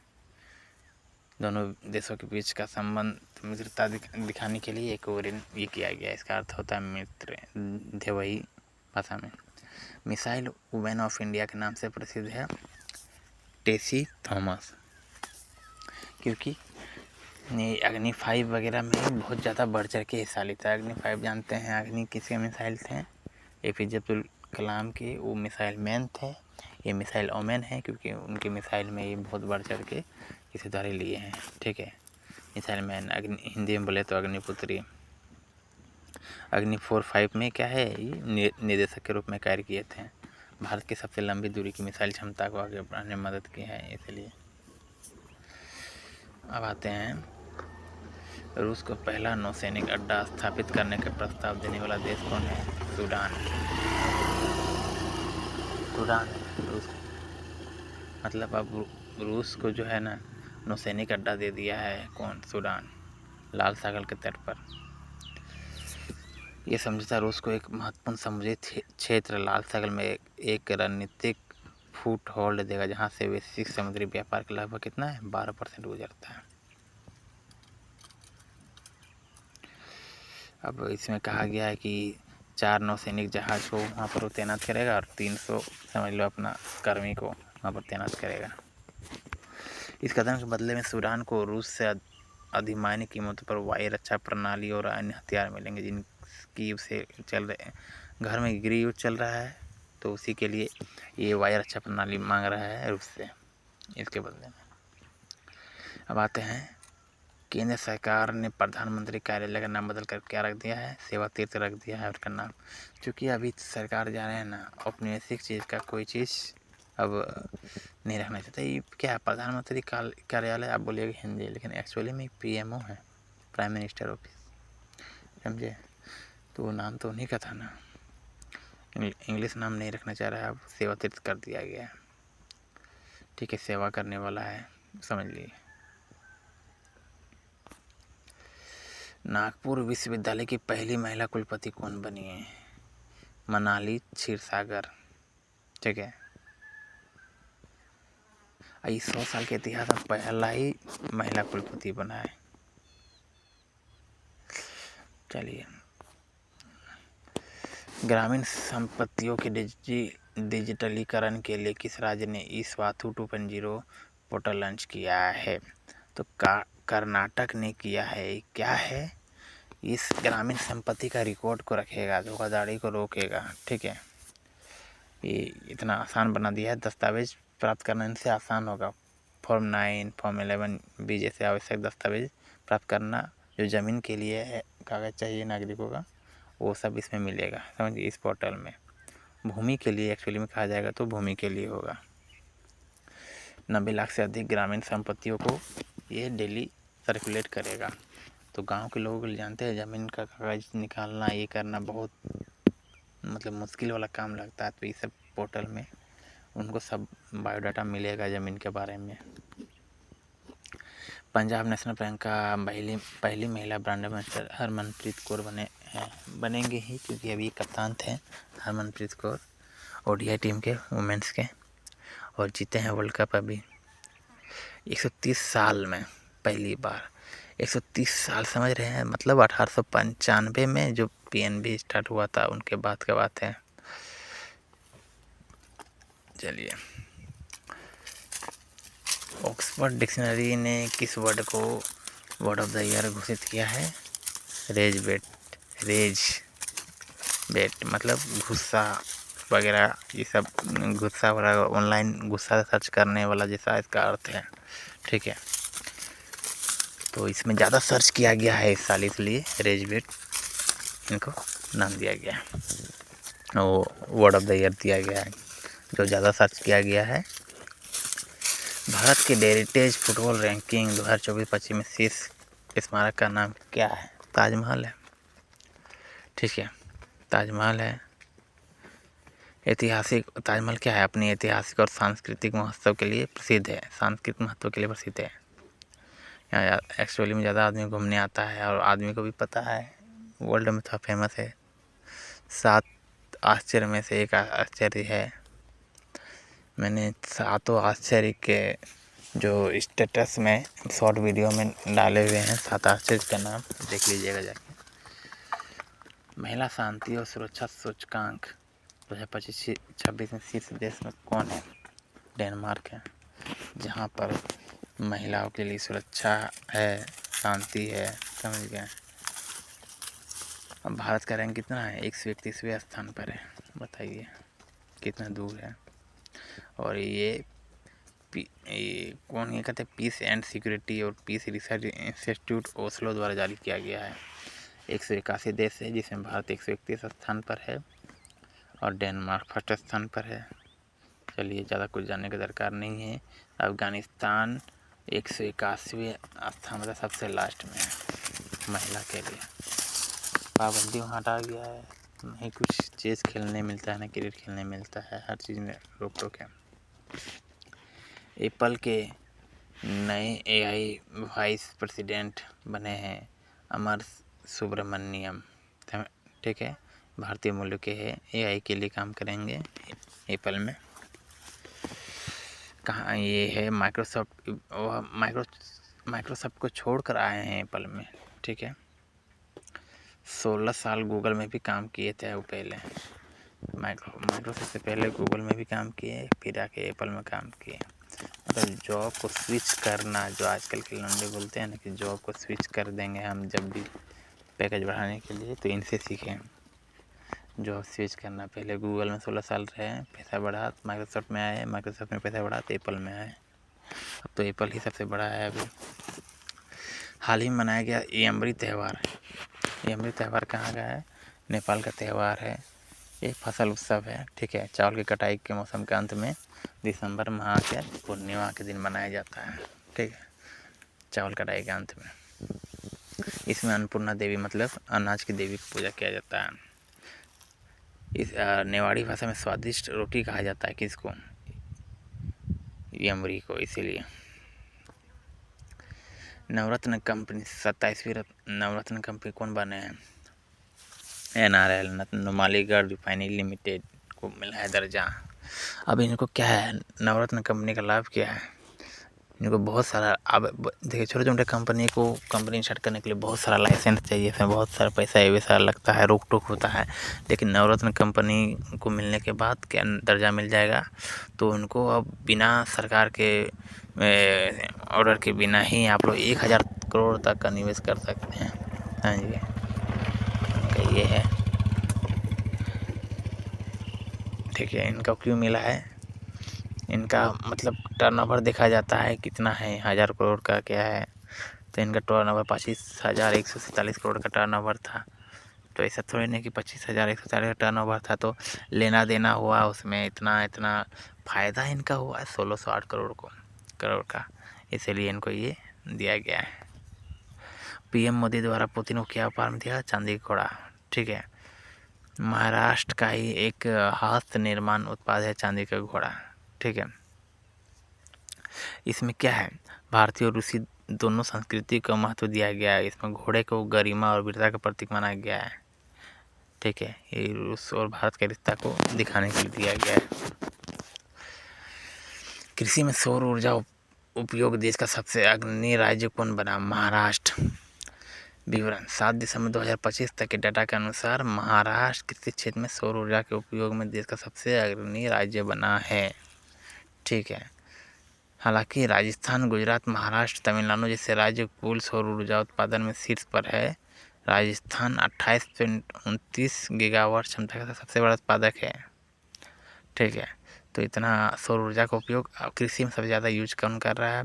दोनों देशों के बीच का संबंध मित्रता दिखाने के लिए एक्वेरियन ये किया गया। इसका अर्थ होता है मित्र, देवही भाषा में। मिसाइल वुमेन ऑफ इंडिया के नाम से प्रसिद्ध है टेसी थॉमस, क्योंकि अग्नि 5 वगैरह में बहुत ज़्यादा बढ़ चढ़ के हिस्सा लेता है। अग्नि 5 जानते हैं, अग्नि किसके मिसाइल थे? APJ अब्दुल कलाम के, वो मिसाइल मैन थे। ये मिसाइल ओमेन है क्योंकि उनके मिसाइल में ये बहुत बढ़ चढ़ के हिस्सेदारी लिए हैं, ठीक है। मिसाइल मैन अग्नि, हिंदी में बोले तो अग्निपुत्री। अग्नि 4-5 में क्या है, ये निदेशक के रूप में कार्य किए थे। भारत की सबसे लंबी दूरी की मिसाइल क्षमता को आगे बढ़ाने में मदद की है, इसलिए। अब आते हैं, रूस को पहला नौसैनिक अड्डा स्थापित करने का प्रस्ताव देने वाला देश कौन है? सूडान। सूडान रूस, मतलब अब रूस को जो है ना नौसैनिक अड्डा दे दिया है कौन, सूडान, लाल सागर के तट पर। ये समझौता रूस को एक महत्वपूर्ण समुद्री क्षेत्र लाल सागर में एक रणनीतिक फुट होल्ड देगा, जहां से वैश्विक समुद्री व्यापार का लगभग कितना है 12% गुजरता है। अब इसमें कहा गया है कि 4 नौसैनिक जहाज को वहाँ पर तैनात करेगा और 300 समझ लो अपना कर्मी को वहाँ पर तैनात करेगा। इस कदम के बदले में सूडान को रूस से अधिमानी कीमतों पर वायु रक्षा प्रणाली और अन्य हथियार मिलेंगे, जिनकी उसे चल रहे घर में गृह युद्ध चल रहा है, तो उसी के लिए ये वायु रक्षा प्रणाली मांग रहा है रूस से इसके बदले में। अब आते हैं, केंद्र सरकार ने प्रधानमंत्री कार्यालय का नाम बदल कर क्या रख दिया है, सेवा तीर्थ रख दिया है उसका नाम। क्योंकि अभी सरकार जा रहे हैं ना, औपनिवेशिक चीज़ का कोई चीज़ अब नहीं रखना चाहता। ये क्या है, प्रधानमंत्री कार्यालय आप बोलिएगा हिंदी, लेकिन एक्चुअली में PMO है, प्राइम मिनिस्टर ऑफिस, समझे। तो वो नाम तो उन्हीं का था ना, इंग्लिश नाम नहीं रखना चाह रहा है, अब सेवा तीर्थ कर दिया गया है। ठीक है, सेवा करने वाला है, समझ लीजिए। नागपुर विश्वविद्यालय की पहली महिला कुलपति कौन बनी है, मनाली क्षीरसागर। ठीक है, 100 साल के इतिहास में पहला ही महिला कुलपति बना है। चलिए, ग्रामीण संपत्तियों के डिजिटलीकरण के लिए किस राज्य ने ई-स्वाथु 2.0 पोर्टल लॉन्च किया है, तो कर्नाटक ने किया है। क्या है, इस ग्रामीण संपत्ति का रिकॉर्ड को रखेगा, धोखाधड़ी को रोकेगा। ठीक है, ये इतना आसान बना दिया है, दस्तावेज प्राप्त करना इनसे आसान होगा। फॉर्म 9, फॉर्म 11B जैसे आवश्यक दस्तावेज प्राप्त करना, जो ज़मीन के लिए है कागज़ चाहिए नागरिकों का, वो सब इसमें मिलेगा, समझिए, इस पोर्टल में। भूमि के लिए एक्चुअली में कहा जाएगा तो भूमि के लिए होगा। 90 लाख से अधिक ग्रामीण संपत्तियों को ये डेली सर्कुलेट करेगा। तो गांव के लोग जानते हैं ज़मीन का कागज़ निकालना, ये करना बहुत मतलब मुश्किल वाला काम लगता है। तो ये सब पोर्टल में उनको सब बायोडाटा मिलेगा ज़मीन के बारे में। पंजाब नेशनल बैंक का पहली महिला ब्रांड एम्बेसडर हरमनप्रीत कौर बनेंगे ही, क्योंकि अभी कप्तान थे हरमनप्रीत कौर ODI टीम के वुमेंस के, और जीते हैं वर्ल्ड कप अभी 130 साल में पहली बार। 130 साल समझ रहे हैं, मतलब 1895 में जो PNB स्टार्ट हुआ था उनके बाद की बात है। चलिए, ऑक्सफोर्ड डिक्शनरी ने किस वर्ड को वर्ड ऑफ द ईयर घोषित किया है, रेज बेट मतलब गुस्सा वगैरह, ये सब गुस्सा वगैरह, ऑनलाइन गुस्सा सर्च करने वाला जैसा इसका अर्थ है। ठीक है, तो इसमें ज़्यादा सर्च किया गया है इस साल, इसलिए रेज बेट इनको नाम दिया गया है, वो वर्ड ऑफ द ईयर दिया गया है, जो ज़्यादा सर्च किया गया है। भारत की हेरिटेज फुटबॉल रैंकिंग 2024-25 में शीर्ष स्मारक का नाम क्या है, ताजमहल है। ठीक है, ताजमहल है। ऐतिहासिक ताजमहल क्या है, अपनी ऐतिहासिक और सांस्कृतिक महत्व के लिए प्रसिद्ध है, सांस्कृतिक महत्व के लिए प्रसिद्ध है। यहाँ एक्चुअली में ज़्यादा आदमी घूमने आता है, और आदमी को भी पता है वर्ल्ड में थोड़ा फेमस है। 7 आश्चर्य में से एक आश्चर्य है। मैंने 7 आश्चर्य के जो स्टेटस में शॉर्ट वीडियो में डाले हुए हैं, 7 आश्चर्य का नाम देख लीजिएगा जाके। महिला शांति और सुरक्षा सूचकांक 2025-26 में शीर्ष देश में कौन है, डेनमार्क है, जहाँ पर महिलाओं के लिए सुरक्षा है, शांति है, समझ गए। अब भारत का रैंक कितना है, 131वें स्थान पर है, बताइए कितना दूर है। और ये कौन, ये कहते हैं पीस एंड सिक्योरिटी और पीस रिसर्च इंस्टीट्यूट ओस्लो द्वारा जारी किया गया है। 181 देश है, जिसमें भारत 131 स्थान पर है और डेनमार्क फर्स्ट स्थान पर है। चलिए, ज़्यादा कुछ जानने की दरकार नहीं है। अफगानिस्तान 181वें स्थान पर सबसे लास्ट में है महिला के लिए। पाबंदी वहाँ हटा गया है, नहीं कुछ चेस खेलने मिलता है, ना क्रिकेट खेलने मिलता है, हर चीज़ में रोक टोक है। एप्पल के नए एआई वाइस प्रेसिडेंट बने हैं अमर सुब्रमण्यम, ठीक है, भारतीय मूल्य के हैं, एआई के लिए काम करेंगे एप्पल में। कहाँ ये है, माइक्रोसॉफ्ट को छोड़कर आए हैं एप्पल में, ठीक है। 16 साल गूगल में भी काम किए थे वो पहले, माइक्रोसॉफ्ट से पहले गूगल में भी काम किए, फिर आके एप्पल में काम किए। मतलब जॉब को स्विच करना, जो आजकल के लौंडे बोलते हैं ना कि जॉब को स्विच कर देंगे हम जब भी पैकेज बढ़ाने के लिए, तो इनसे सीखें जॉब स्विच करना। पहले गूगल में 16 साल रहे, पैसा बढ़ा, माइक्रोसॉफ्ट में आए, माइक्रोसॉफ्ट में पैसा बढ़ा तो एप्पल में आए। अब तो एप्पल ही सबसे बड़ा है अभी। हाल ही में मनाया गया यमरी त्यौहार। यमरी त्यौहार कहाँ का है? नेपाल का त्यौहार है। एक फसल उत्सव है, ठीक है। चावल की कटाई के मौसम के अंत में दिसंबर माह के पूर्णिमा के दिन मनाया जाता है, ठीक है, चावल कटाई के अंत में। इसमें अन्नपूर्णा देवी मतलब अनाज की देवी की पूजा किया जाता है। इस नेवाड़ी भाषा में स्वादिष्ट रोटी कहा जाता है किसको? यमरी को। इसीलिए नवरत्न कंपनी 27वीं नवरत्न कंपनी कौन बने हैं? NRL, नुमालीगढ़ रिफाइनरी लिमिटेड को मिला है दर्जा। अब इनको क्या है, नवरत्न कंपनी का लाभ क्या है? इनको बहुत सारा, अब देखिए छोटे छोटे कंपनी को कंपनी स्टार्ट करने के लिए बहुत सारा लाइसेंस चाहिए, इसमें बहुत सारा पैसा वैसा लगता है, रोक टोक होता है। लेकिन नवरत्न कंपनी को मिलने के बाद क्या दर्जा मिल जाएगा, तो उनको अब बिना सरकार के ऑर्डर के बिना ही आप लोग 1000 करोड़ तक का निवेश कर सकते हैं। हाँ जी, इनका ये है, ठीक है। इनका क्यों मिला है, इनका मतलब टर्नओवर देखा जाता है कितना है, 1000 करोड़ का क्या है, तो इनका टर्नओवर 25,147 करोड़ का टर्नओवर था। तो ऐसा थोड़ी नहीं कि 25,147 का टर्नओवर था तो लेना देना हुआ उसमें इतना इतना फ़ायदा इनका हुआ है 1608 करोड़ का, इसीलिए इनको ये दिया गया है। PM मोदी द्वारा पुतिन को क्या उपहार में दिया? चांदी का घोड़ा, ठीक है। महाराष्ट्र का ही एक हस्त निर्माण उत्पाद है चांदी का घोड़ा, ठीक है। इसमें क्या है, भारतीय और रूसी दोनों संस्कृति को महत्व दिया गया है। इसमें घोड़े को गरिमा और वीरता का प्रतीक माना गया है, ठीक है। ये रूस और भारत के रिश्ता को दिखाने के लिए दिया गया है। कृषि में सौर ऊर्जा उपयोग देश का सबसे अग्रणी राज्य कौन बना? महाराष्ट्र। विवरण 7 दिसंबर 2025 तक के डाटा के अनुसार महाराष्ट्र कृषि क्षेत्र में सौर ऊर्जा के उपयोग में देश का सबसे अग्रणी राज्य बना है, ठीक है। हालांकि राजस्थान, गुजरात, महाराष्ट्र, तमिलनाडु जैसे राज्य कुल सौर ऊर्जा उत्पादन में शीर्ष पर है। राजस्थान 28.29 गीगावाट क्षमता का सबसे बड़ा उत्पादक है, ठीक है। तो इतना सौर ऊर्जा का उपयोग कृषि में सबसे ज़्यादा यूज कौन कर रहा है?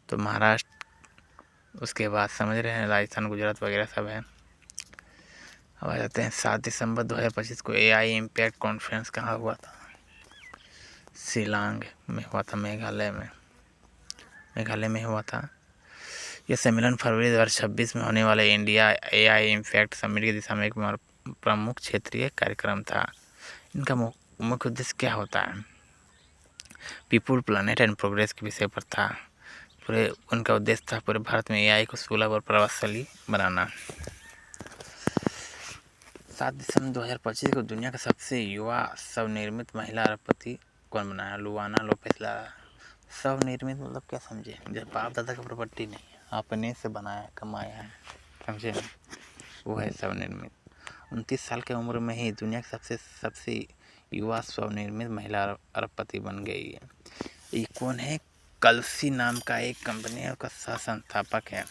तो महाराष्ट्र, उसके बाद समझ रहे हैं राजस्थान, गुजरात वगैरह सब है। अब आ जाते हैं 7 दिसंबर 2025 को AI इम्पैक्ट कॉन्फ्रेंस कहाँ हुआ था? शिलांग में हुआ था, मेघालय में हुआ था। यह सम्मेलन फरवरी 2026 में होने वाले इंडिया AI इम्पैक्ट समिट की दिशा में एक प्रमुख क्षेत्रीय कार्यक्रम था। इनका मुख्य उद्देश्य क्या होता है? पीपुल, प्लानेट एंड प्रोग्रेस के विषय पर था। उनका उद्देश्य था पूरे भारत में AI को सुलभ और प्रभावशाली बनाना। 7 दिसंबर 2025 को दुनिया का सबसे युवा स्वनिर्मित महिला अरबपति कौन बना है? लुआना लोपेज लारा। स्वनिर्मित मतलब क्या समझे? जब बाप दादा का प्रॉपर्टी नहीं है, अपने से बनाया कमाया है, समझे ना, वो है स्वनिर्मित। 29 साल की उम्र में ही दुनिया की सबसे युवा स्वनिर्मित महिला अरबपति बन गई है। ये कौन है? कल्सी नाम का एक कंपनी है, उसका सह संस्थापक है,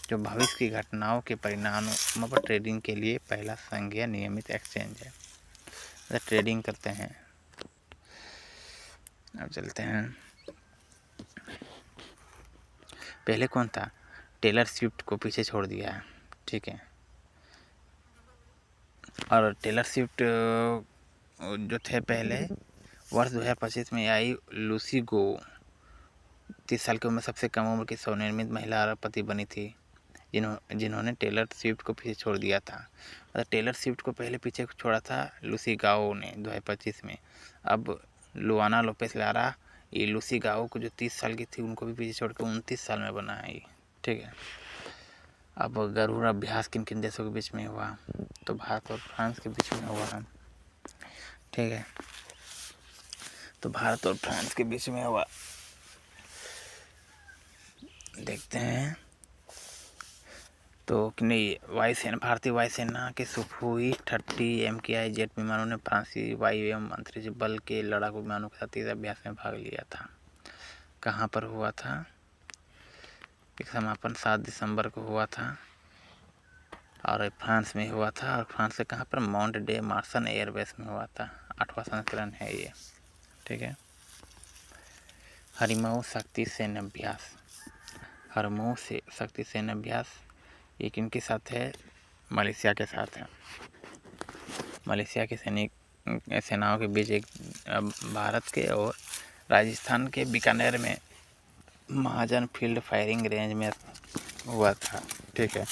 जो भविष्य की घटनाओं के परिणामों पर ट्रेडिंग के लिए पहला संघीय नियमित एक्सचेंज है, मतलब ट्रेडिंग करते हैं। अब चलते हैं, पहले कौन था? टेलर स्विफ्ट को पीछे छोड़ दिया है, ठीक है। और टेलर स्विफ्ट जो थे पहले, वर्ष 2025 में आई लूसी गो 30 साल की उम्र में सबसे कम उम्र की स्वनिर्मित महिला अरबपति बनी थी। जिन्होंने टेलर स्विफ्ट को पीछे छोड़ दिया था। मतलब टेलर स्विफ्ट को पहले पीछे छोड़ा था लूसी गाओ ने 2025 में। अब लुआना लोपेस लारा, ये लूसी गाओ को जो 30 साल की थी उनको भी पीछे छोड़ कर 29 साल में बना है ये, ठीक है। अब गरुड़ अभ्यास किन किन देशों के बीच में हुआ, तो भारत और फ्रांस के बीच में हुआ, ठीक है। तो भारत और फ्रांस के बीच में हुआ, देखते हैं। तो नहीं, वायुसेना, भारतीय वायुसेना के सुखोई 30 MKI जेट विमानों ने फ्रांसीसी वायु एवं अंतरिक्ष बल के लड़ाकू विमानों के साथ इस अभ्यास में भाग लिया था। कहाँ पर हुआ था? एक समापन 7 दिसंबर को हुआ था और फ्रांस में हुआ था। और फ्रांस से कहाँ पर? माउंट डे मार्सन एयरबेस में हुआ था। 8वां संस्करण है ये, ठीक है। हरिमऊ शक्ति सैन्य अभ्यास, हरमऊ से शक्ति सैन्य अभ्यास ये किनके साथ है? मलेशिया के साथ है। मलेशिया के सेनाओं के बीच एक भारत के और राजस्थान के बीकानेर में महाजन फील्ड फायरिंग रेंज में हुआ था, ठीक है।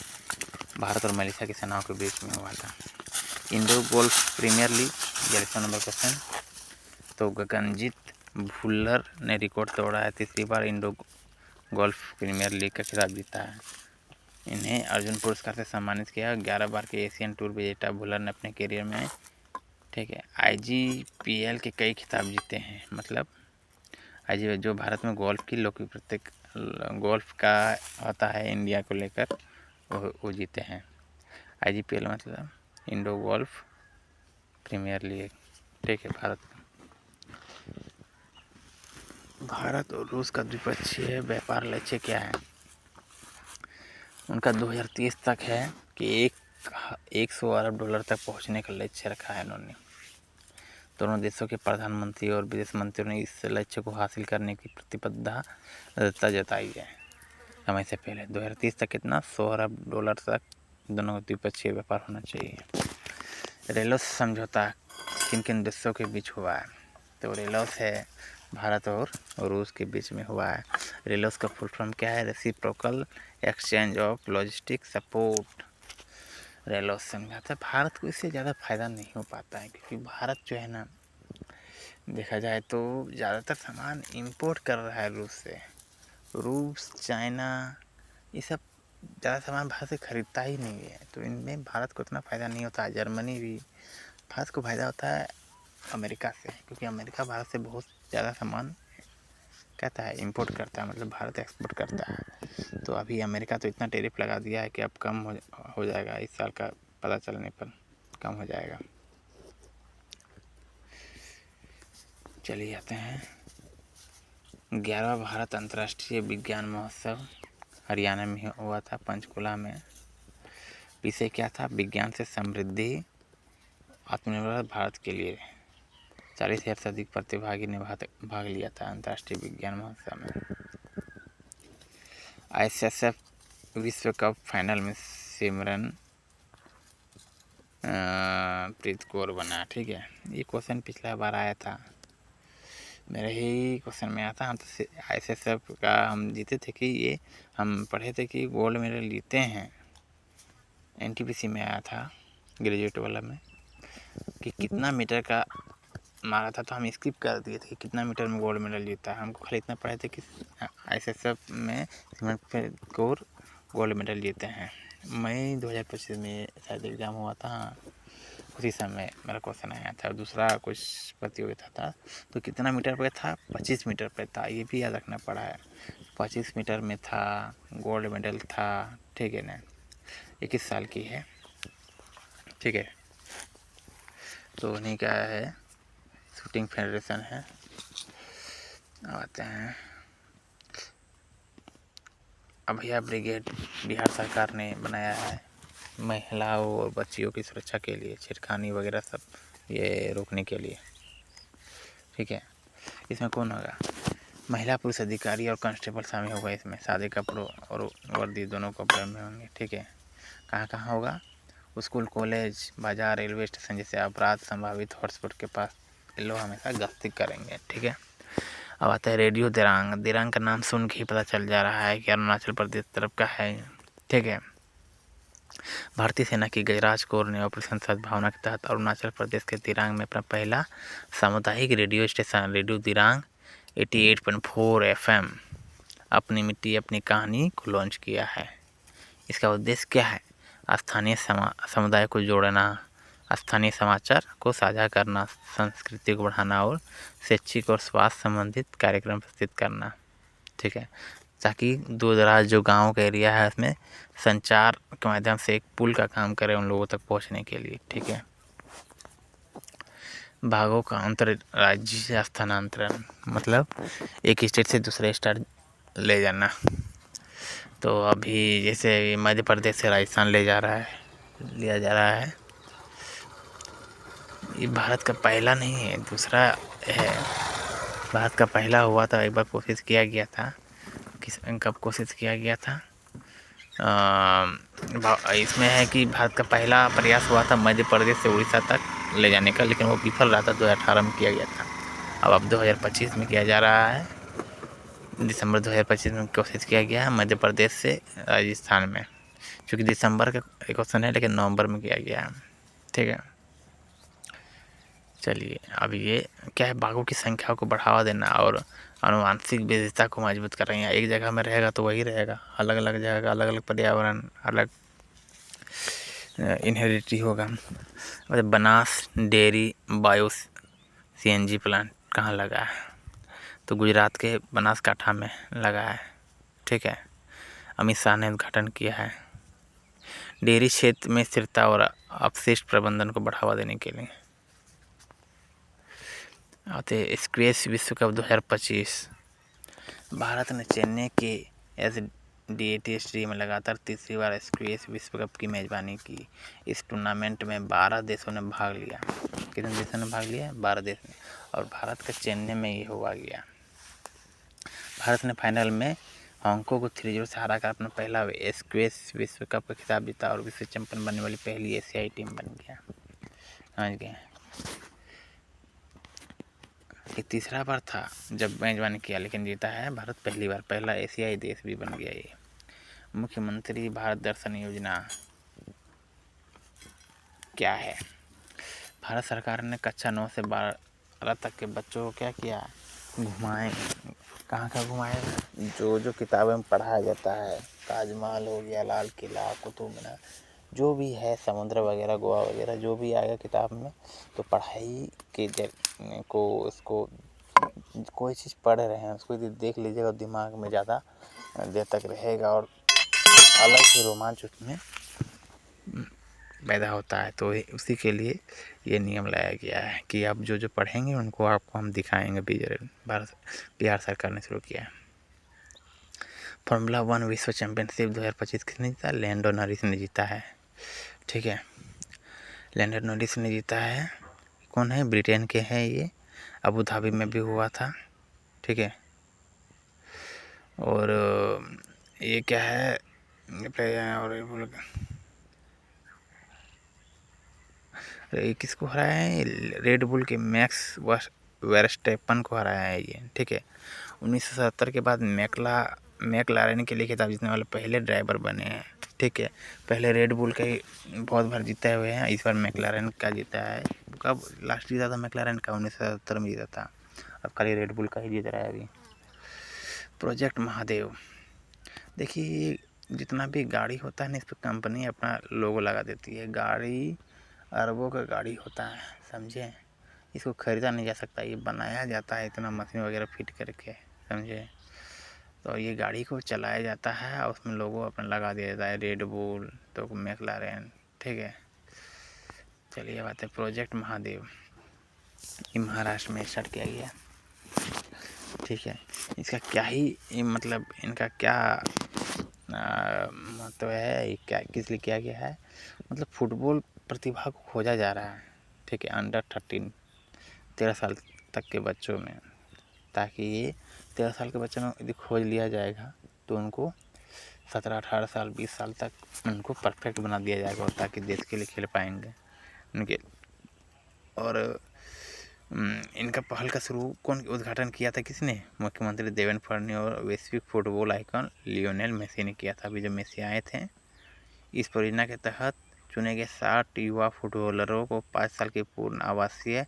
भारत और मलेशिया की सेनाओं के बीच में हुआ था। Indo golf premier league 42 number question. तो गगनजीत भुल्लर ने रिकॉर्ड तोड़ा है, तीसरी बार इंडो गोल्फ प्रीमियर लीग का खिताब जीता है। इन्हें अर्जुन पुरस्कार से सम्मानित किया। 11 बार के एशियन टूर विजेता भुल्लर ने अपने करियर में, ठीक है, IGPL के कई खिताब जीते हैं। मतलब IG जो भारत में गोल्फ की लोकप्रिय प्रत्येक गोल्फ का होता है इंडिया को लेकर, वो जीते हैं। IGPL मतलब इंडो गोल्फ प्रीमियर लीग, ठीक है। भारत और रूस का द्विपक्षीय व्यापार लक्ष्य क्या है? उनका 2030 तक है कि 100 अरब डॉलर तक पहुंचने का लक्ष्य रखा है इन्होंने। दोनों देशों के प्रधानमंत्री और विदेश मंत्रियों ने इस लक्ष्य को हासिल करने की प्रतिबद्धता जताई है समय से पहले। 2030 तक कितना? 100 अरब डॉलर तक दोनों द्विपक्षीय व्यापार होना चाहिए। रेलोस समझौता किन किन देशों के बीच हुआ है? तो रेलोस है भारत और रूस के बीच में हुआ है। रेलोस का फुल फॉर्म क्या है? Reciprocal exchange of logistic support. RELOS समझौता। भारत को इससे ज़्यादा फायदा नहीं हो पाता है क्योंकि भारत जो है ना, देखा जाए तो ज़्यादातर सामान इंपोर्ट कर रहा है रूस से। रूस, चाइना, ये सब ज़्यादा सामान भारत से खरीदता ही नहीं है, तो इनमें भारत को इतना फ़ायदा नहीं होता है। जर्मनी भी, भारत को फ़ायदा होता है अमेरिका से, क्योंकि अमेरिका भारत से बहुत ज़्यादा सामान कहता है इंपोर्ट करता है, मतलब भारत एक्सपोर्ट करता है। तो अभी अमेरिका तो इतना टैरिफ लगा दिया है कि अब कम हो जाएगा, इस साल का पता चलने पर कम हो जाएगा। चलिए आते हैं 11वां भारत अंतर्राष्ट्रीय विज्ञान महोत्सव हरियाणा में हुआ था, पंचकुला में। विषय क्या था? विज्ञान से समृद्धि, आत्मनिर्भर भारत के लिए। 40,000 से अधिक प्रतिभागी ने भाग लिया था अंतर्राष्ट्रीय विज्ञान महोत्सव में। ISSF विश्व कप फाइनल में सिमरन प्रीत कौर बना, ठीक है। ये क्वेश्चन पिछला बार आया था, मेरे ही क्वेश्चन में आया था। हम तो ISSF का हम जीते थे कि ये हम पढ़े थे कि गोल्ड मेडल जीते हैं। NTPC में आया था ग्रेजुएट वाला में कि कितना मीटर का मारा था, तो हम स्किप कर दिए थे कितना मीटर में गोल्ड मेडल जीता है। हमको खाली इतना पढ़े थे कि ISSF में सिमरन प्रीत कौर गोल्ड मेडल जीते हैं। मई 2025 में शायद एग्ज़ाम हुआ था, उसी समय मेरा क्वेश्चन आया था। दूसरा कुछ प्रतियोगिता था, तो कितना मीटर पे था? 25 मीटर पे था, ये भी याद रखना पड़ा है। 25 मीटर में था, गोल्ड मेडल था, ठीक है ना। 21 साल की है, ठीक है। तो उन्हीं का है, शूटिंग फेडरेशन है। अब आते हैं अभया ब्रिगेड, बिहार सरकार ने बनाया है महिलाओं और बच्चियों की सुरक्षा के लिए, छेड़खानी वगैरह सब ये रोकने के लिए, ठीक है। इसमें कौन होगा? महिला पुलिस अधिकारी और कांस्टेबल शामिल होगा इसमें। सादे कपड़ों और वर्दी दोनों कपड़े में होंगे, ठीक है। कहाँ कहाँ होगा? स्कूल, कॉलेज, बाजार, रेलवे स्टेशन जैसे अपराध संभावित हॉटस्पॉट के पास ये लोग हमेशा गश्ती करेंगे, ठीक है। अब आता है रेडियो दिरांग। दिरांग का नाम सुन के ही पता चल जा रहा है कि अरुणाचल प्रदेश तरफ का है, ठीक है। भारतीय सेना की गजराज कोर ने ऑपरेशन सद्भावना के तहत अरुणाचल प्रदेश के दिरांग में अपना पहला सामुदायिक radio station radio Dirang 88.4 FM अपनी मिट्टी अपनी कहानी को लॉन्च किया है। इसका उद्देश्य क्या है? स्थानीय समुदाय को जोड़ना, स्थानीय समाचार को साझा करना, संस्कृति को बढ़ाना और शैक्षिक और स्वास्थ्य संबंधित कार्यक्रम प्रस्तुत करना। ठीक है, ताकि दूर दराज जो गाँव का एरिया है उसमें संचार के माध्यम से एक पुल का काम करे उन लोगों तक पहुंचने के लिए। ठीक है, भागों का अंतर राज्य स्थानांतरण मतलब एक स्टेट से दूसरे स्टेट ले जाना। तो अभी जैसे मध्य प्रदेश से राजस्थान लिया जा रहा है। ये भारत का पहला नहीं है, दूसरा है। भारत का पहला हुआ था, एक बार कोशिश किया गया था। कब कोशिश किया गया था? इसमें है कि भारत का पहला प्रयास हुआ था मध्य प्रदेश से उड़ीसा तक ले जाने का, लेकिन वो विफल रहा था। 2018 में किया गया था। अब 2025 में किया जा रहा है। दिसंबर 2025 में कोशिश किया गया है मध्य प्रदेश से राजस्थान में, क्योंकि दिसंबर का एक ऑप्शन है लेकिन नवंबर में किया गया है। ठीक है, चलिए अब ये क्या है, बाघों की संख्या को बढ़ावा देना और आनुवंशिक विविधता को मजबूत कर रहे हैं। एक जगह में रहेगा तो वही रहेगा, अलग अलग जगह का अलग अलग पर्यावरण, अलग इनहेरिटी होगा। और Banas dairy bio CNG plant कहाँ लगा है? तो गुजरात के बनासकांठा में लगा है। ठीक है, अमित शाह ने उद्घाटन किया है। डेयरी क्षेत्र में स्थिरता और अपशिष्ट प्रबंधन को बढ़ावा देने के लिए। आते स्क्वैश विश्व कप 2025। भारत ने चेन्नई के SDAT स्टेडियम में लगातार तीसरी बार स्क्वैश विश्व कप की मेजबानी की। इस टूर्नामेंट में 12 देशों ने भाग लिया। कितने देशों ने भाग लिया? 12 देश ने। और भारत का चेन्नई में ये हुआ गया। भारत ने फाइनल में हांगकांग को 3-0 से हरा कर अपना पहला स्क्वैश विश्व कप का खिताब जीता और विश्व चैंपियन बनने वाली पहली एशियाई टीम बन गया। समझ गए? ये तीसरा बार था जब मेजबानी किया, लेकिन जीता है भारत पहली बार, पहला एशियाई देश भी बन गया ये। मुख्यमंत्री भारत दर्शन योजना क्या है? भारत सरकार ने कक्षा 9 से 12 तक के बच्चों को क्या किया? घुमाए। कहाँ का घुमाएगा? जो किताबें में पढ़ाया जाता है, ताजमहल हो गया, लाल किला, कुतुब मीनार, जो भी है, समुद्र वगैरह, गोवा वगैरह, जो भी आएगा किताब में, तो पढ़ाई के को उसको कोई चीज़ पढ़ रहे हैं उसको देख लीजिएगा, दिमाग में ज़्यादा देर तक रहेगा और अलग ही रोमांच उसमें पैदा होता है। तो उसी के लिए ये नियम लाया गया है कि आप जो पढ़ेंगे उनको आपको हम दिखाएंगे। बिहार सरकार ने शुरू किया है। फार्मूला 1 विश्व चैम्पियनशिप 2025 किसने जीता? लैंडो नॉरिस ने जीता है। ठीक है, लैंडो नॉरिस ने जीता है। कौन है? ब्रिटेन के हैं ये। अबू धाबी में भी हुआ था। ठीक है, और ये क्या है, और ये किसको हराया है? रेड बुल के मैक्स वर्स्टेपन को हराया है ये। ठीक है, 1970 के बाद मैकलारेन के लिए खिताब जीतने वाले पहले ड्राइवर बने हैं। ठीक है, पहले रेड बुल का ही बहुत बार जीते हुए हैं, इस बार मैकलारेन का जीता है। कब लास्ट जीता था मैकलारेन का? 1970 में जीता था। अब खाली रेड बुल का ही जीत रहा है अभी। प्रोजेक्ट महादेव, देखिए जितना भी गाड़ी होता है ना, इस पर कंपनी अपना लोगो लगा देती है। गाड़ी अरबों का गाड़ी होता है, समझे? इसको खरीदा नहीं जा सकता, ये बनाया जाता है इतना मशीन वगैरह फिट करके, समझे? तो ये गाड़ी को चलाया जाता है और उसमें लोगो अपना लगा दिया जाता है, रेड बुल तो मैकलारेन। ठीक है, चलिए बात है प्रोजेक्ट महादेव। ये महाराष्ट्र में स्टार्ट किया गया। ठीक है, इसका क्या ही मतलब, इनका क्या मतलब है, ये क्या किस लिए किया गया है? मतलब फुटबॉल प्रतिभा को खोजा जा रहा है। ठीक है, अंडर 13 साल तक के बच्चों में, ताकि ये 13 साल के बच्चों में यदि खोज लिया जाएगा तो उनको 17-18 साल 20 साल तक उनको परफेक्ट बना दिया जाएगा, और ताकि देश के लिए खेल पाएंगे उनके। और इनका पहल का कौन उद्घाटन किया था? किसने? मुख्यमंत्री देवेंद्र फडणवीस और वैश्विक फुटबॉल आइकॉन लियोनेल मेसी ने किया था। अभी जब मेसी आए थे इस परियोजना के तहत चुने गए 60 युवा फुटबॉलरों को 5 साल की पूर्ण आवासीय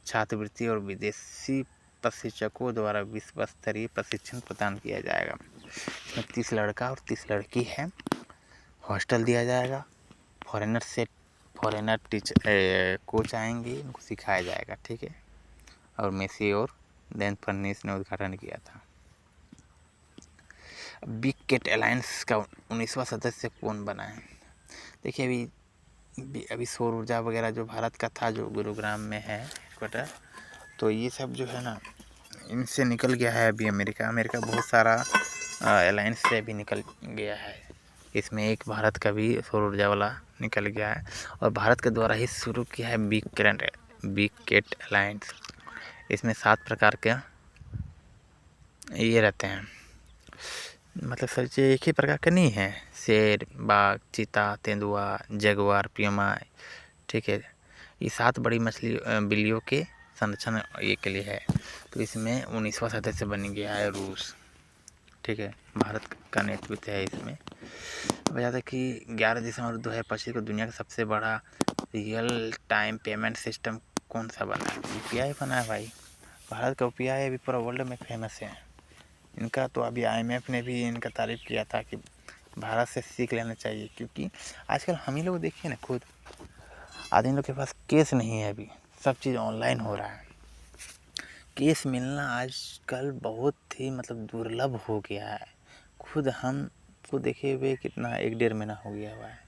छात्रवृत्ति और विदेशी प्रशिक्षकों द्वारा विश्व स्तरीय प्रशिक्षण प्रदान किया जाएगा। इसमें 30 लड़का और 30 लड़की है। हॉस्टल दिया जाएगा। फॉरेनर टीचर कोच आएंगे, उनको सिखाया जाएगा। ठीक है। और मेसी और दैन फर्नीस ने उद्घाटन किया था। बिग कैट अलायंस का 19वां सदस्य कौन बना है? देखिए अभी सौर ऊर्जा वगैरह जो भारत का था, जो गुरुग्राम में है हेडक्वार्टर, तो ये सब जो है ना, इनसे निकल गया है अभी अमेरिका बहुत सारा अलायंस से अभी निकल गया है। इसमें एक भारत का भी सौर ऊर्जा वाला निकल गया है और भारत के द्वारा ही शुरू किया है बिग कैट अलायंस। इसमें 7 प्रकार के ये रहते हैं, मतलब सर ये एक ही प्रकार का नहीं है। शेर, बाघ, चीता, तेंदुआ, जगुआर, पियमा, ठीक है। ये 7 बड़ी मछली बिल्लियों के संरक्षण ये के लिए है। तो इसमें 19वां सदस्य बन गया है रूस। ठीक है। भारत का नेतृत्व है इसमें। वजह था कि 11 दिसंबर 2025 को दुनिया का सबसे बड़ा रियल टाइम पेमेंट सिस्टम कौन सा बना है? UPI बना है भाई। भारत का UPI अभी पूरा वर्ल्ड में फेमस है। इनका तो अभी IMF ने भी इनका तारीफ़ किया था कि भारत से सीख लेना चाहिए, क्योंकि आजकल हम ही लोग देखिए ना, खुद आदमी लोग के पास कैश नहीं है। अभी सब चीज़ ऑनलाइन हो रहा है। केस मिलना आजकल बहुत ही मतलब दुर्लभ हो गया है। खुद हम को देखे हुए कितना 1-1.5 महीना हो गया हुआ है,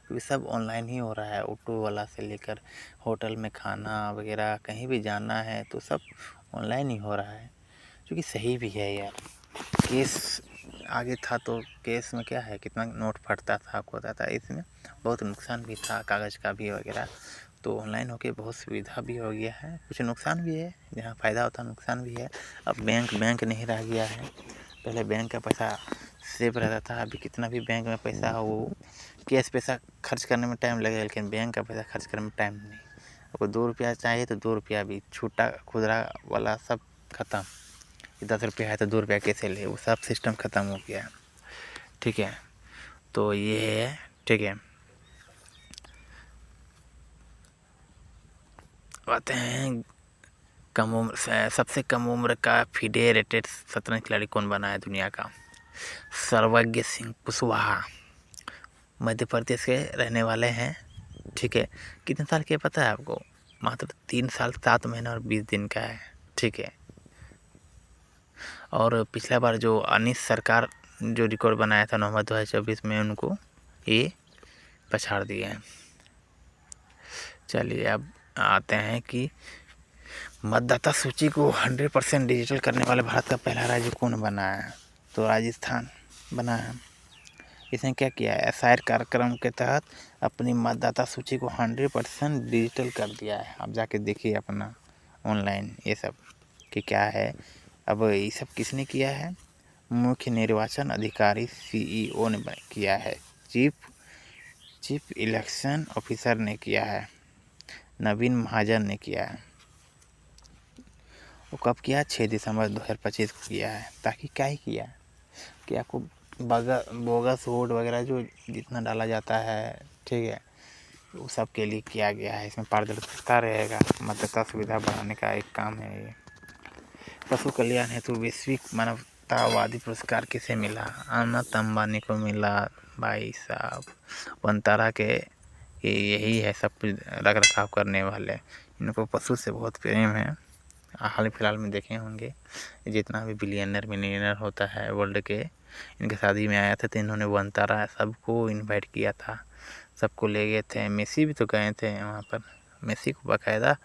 क्योंकि सब ऑनलाइन ही हो रहा है। ऑटो वाला से लेकर होटल में खाना वगैरह, कहीं भी जाना है तो सब ऑनलाइन ही हो रहा है, जो कि सही भी है यार। केस आगे था तो केस में क्या है, कितना नोट फटता था, होता था। इसमें बहुत नुकसान भी था, कागज़ का भी वगैरह। तो ऑनलाइन होके बहुत सुविधा भी हो गया है, कुछ नुकसान भी है। जहाँ फ़ायदा होता है नुकसान भी है। अब बैंक नहीं रह गया है। पहले बैंक का पैसा सेव रहता था, अभी कितना भी बैंक में पैसा हो, वो कैश पैसा खर्च करने में टाइम लगेगा, लेकिन बैंक का पैसा खर्च करने में टाइम नहीं। आपको 2 रुपया चाहिए तो 2 रुपया भी, छूटा खुदरा वाला सब ख़त्म। 10 रुपया है तो 2 रुपया कैसे ले, वो सब सिस्टम ख़त्म हो गया है। ठीक है। तो ये है। ठीक है। आते हैं कम उम्र से सबसे कम उम्र का FIDE रेटेड शतरंज खिलाड़ी कौन बना है दुनिया का? सर्वज्ञ सिंह कुशवाहा, मध्य प्रदेश के रहने वाले हैं। ठीक है। कितने साल के पता है आपको? मात्र 3 साल 7 महीने और 20 दिन का है। ठीक है। और पिछला बार जो अनीश सरकार जो रिकॉर्ड बनाया था नवंबर 2024 में, उनको ये पछाड़ दिए हैं। चलिए अब आते हैं कि मतदाता सूची को 100% डिजिटल करने वाले भारत का पहला राज्य कौन बना है? तो राजस्थान बना है। इसने क्या किया है? SIR कार्यक्रम के तहत अपनी मतदाता सूची को 100% डिजिटल कर दिया है। आप जाके देखिए अपना ऑनलाइन ये सब कि क्या है। अब ये सब किसने किया है? मुख्य निर्वाचन अधिकारी CEO ने किया है। चीफ इलेक्शन ऑफिसर ने किया है। नवीन महाजन ने किया है। वो कब किया? 6 दिसंबर 2025 को किया है। ताकि क्या ही किया है कि आपको बोगस वोट वगैरह जो जितना डाला जाता है, ठीक है, वो सब के लिए किया गया है। इसमें पारदर्शिता रहेगा। मतदाता सुविधा बढ़ाने का एक काम है ये। पशु कल्याण हेतु वैश्विक मानवतावादी पुरस्कार किसे मिला? अमित अंबानी को मिला भाई साहब। वनतारा के यही है सब कुछ रख रखाव करने वाले। इनको पशु से बहुत प्रेम है। हाल फिलहाल में देखे होंगे जितना भी बिलियनर मिलियनर होता है वर्ल्ड के, इनके शादी में आया था तो इन्होंने वनतारा सबको इनवाइट किया था, सबको ले गए थे। मेसी भी तो गए थे वहाँ पर। मेसी को बाकायदा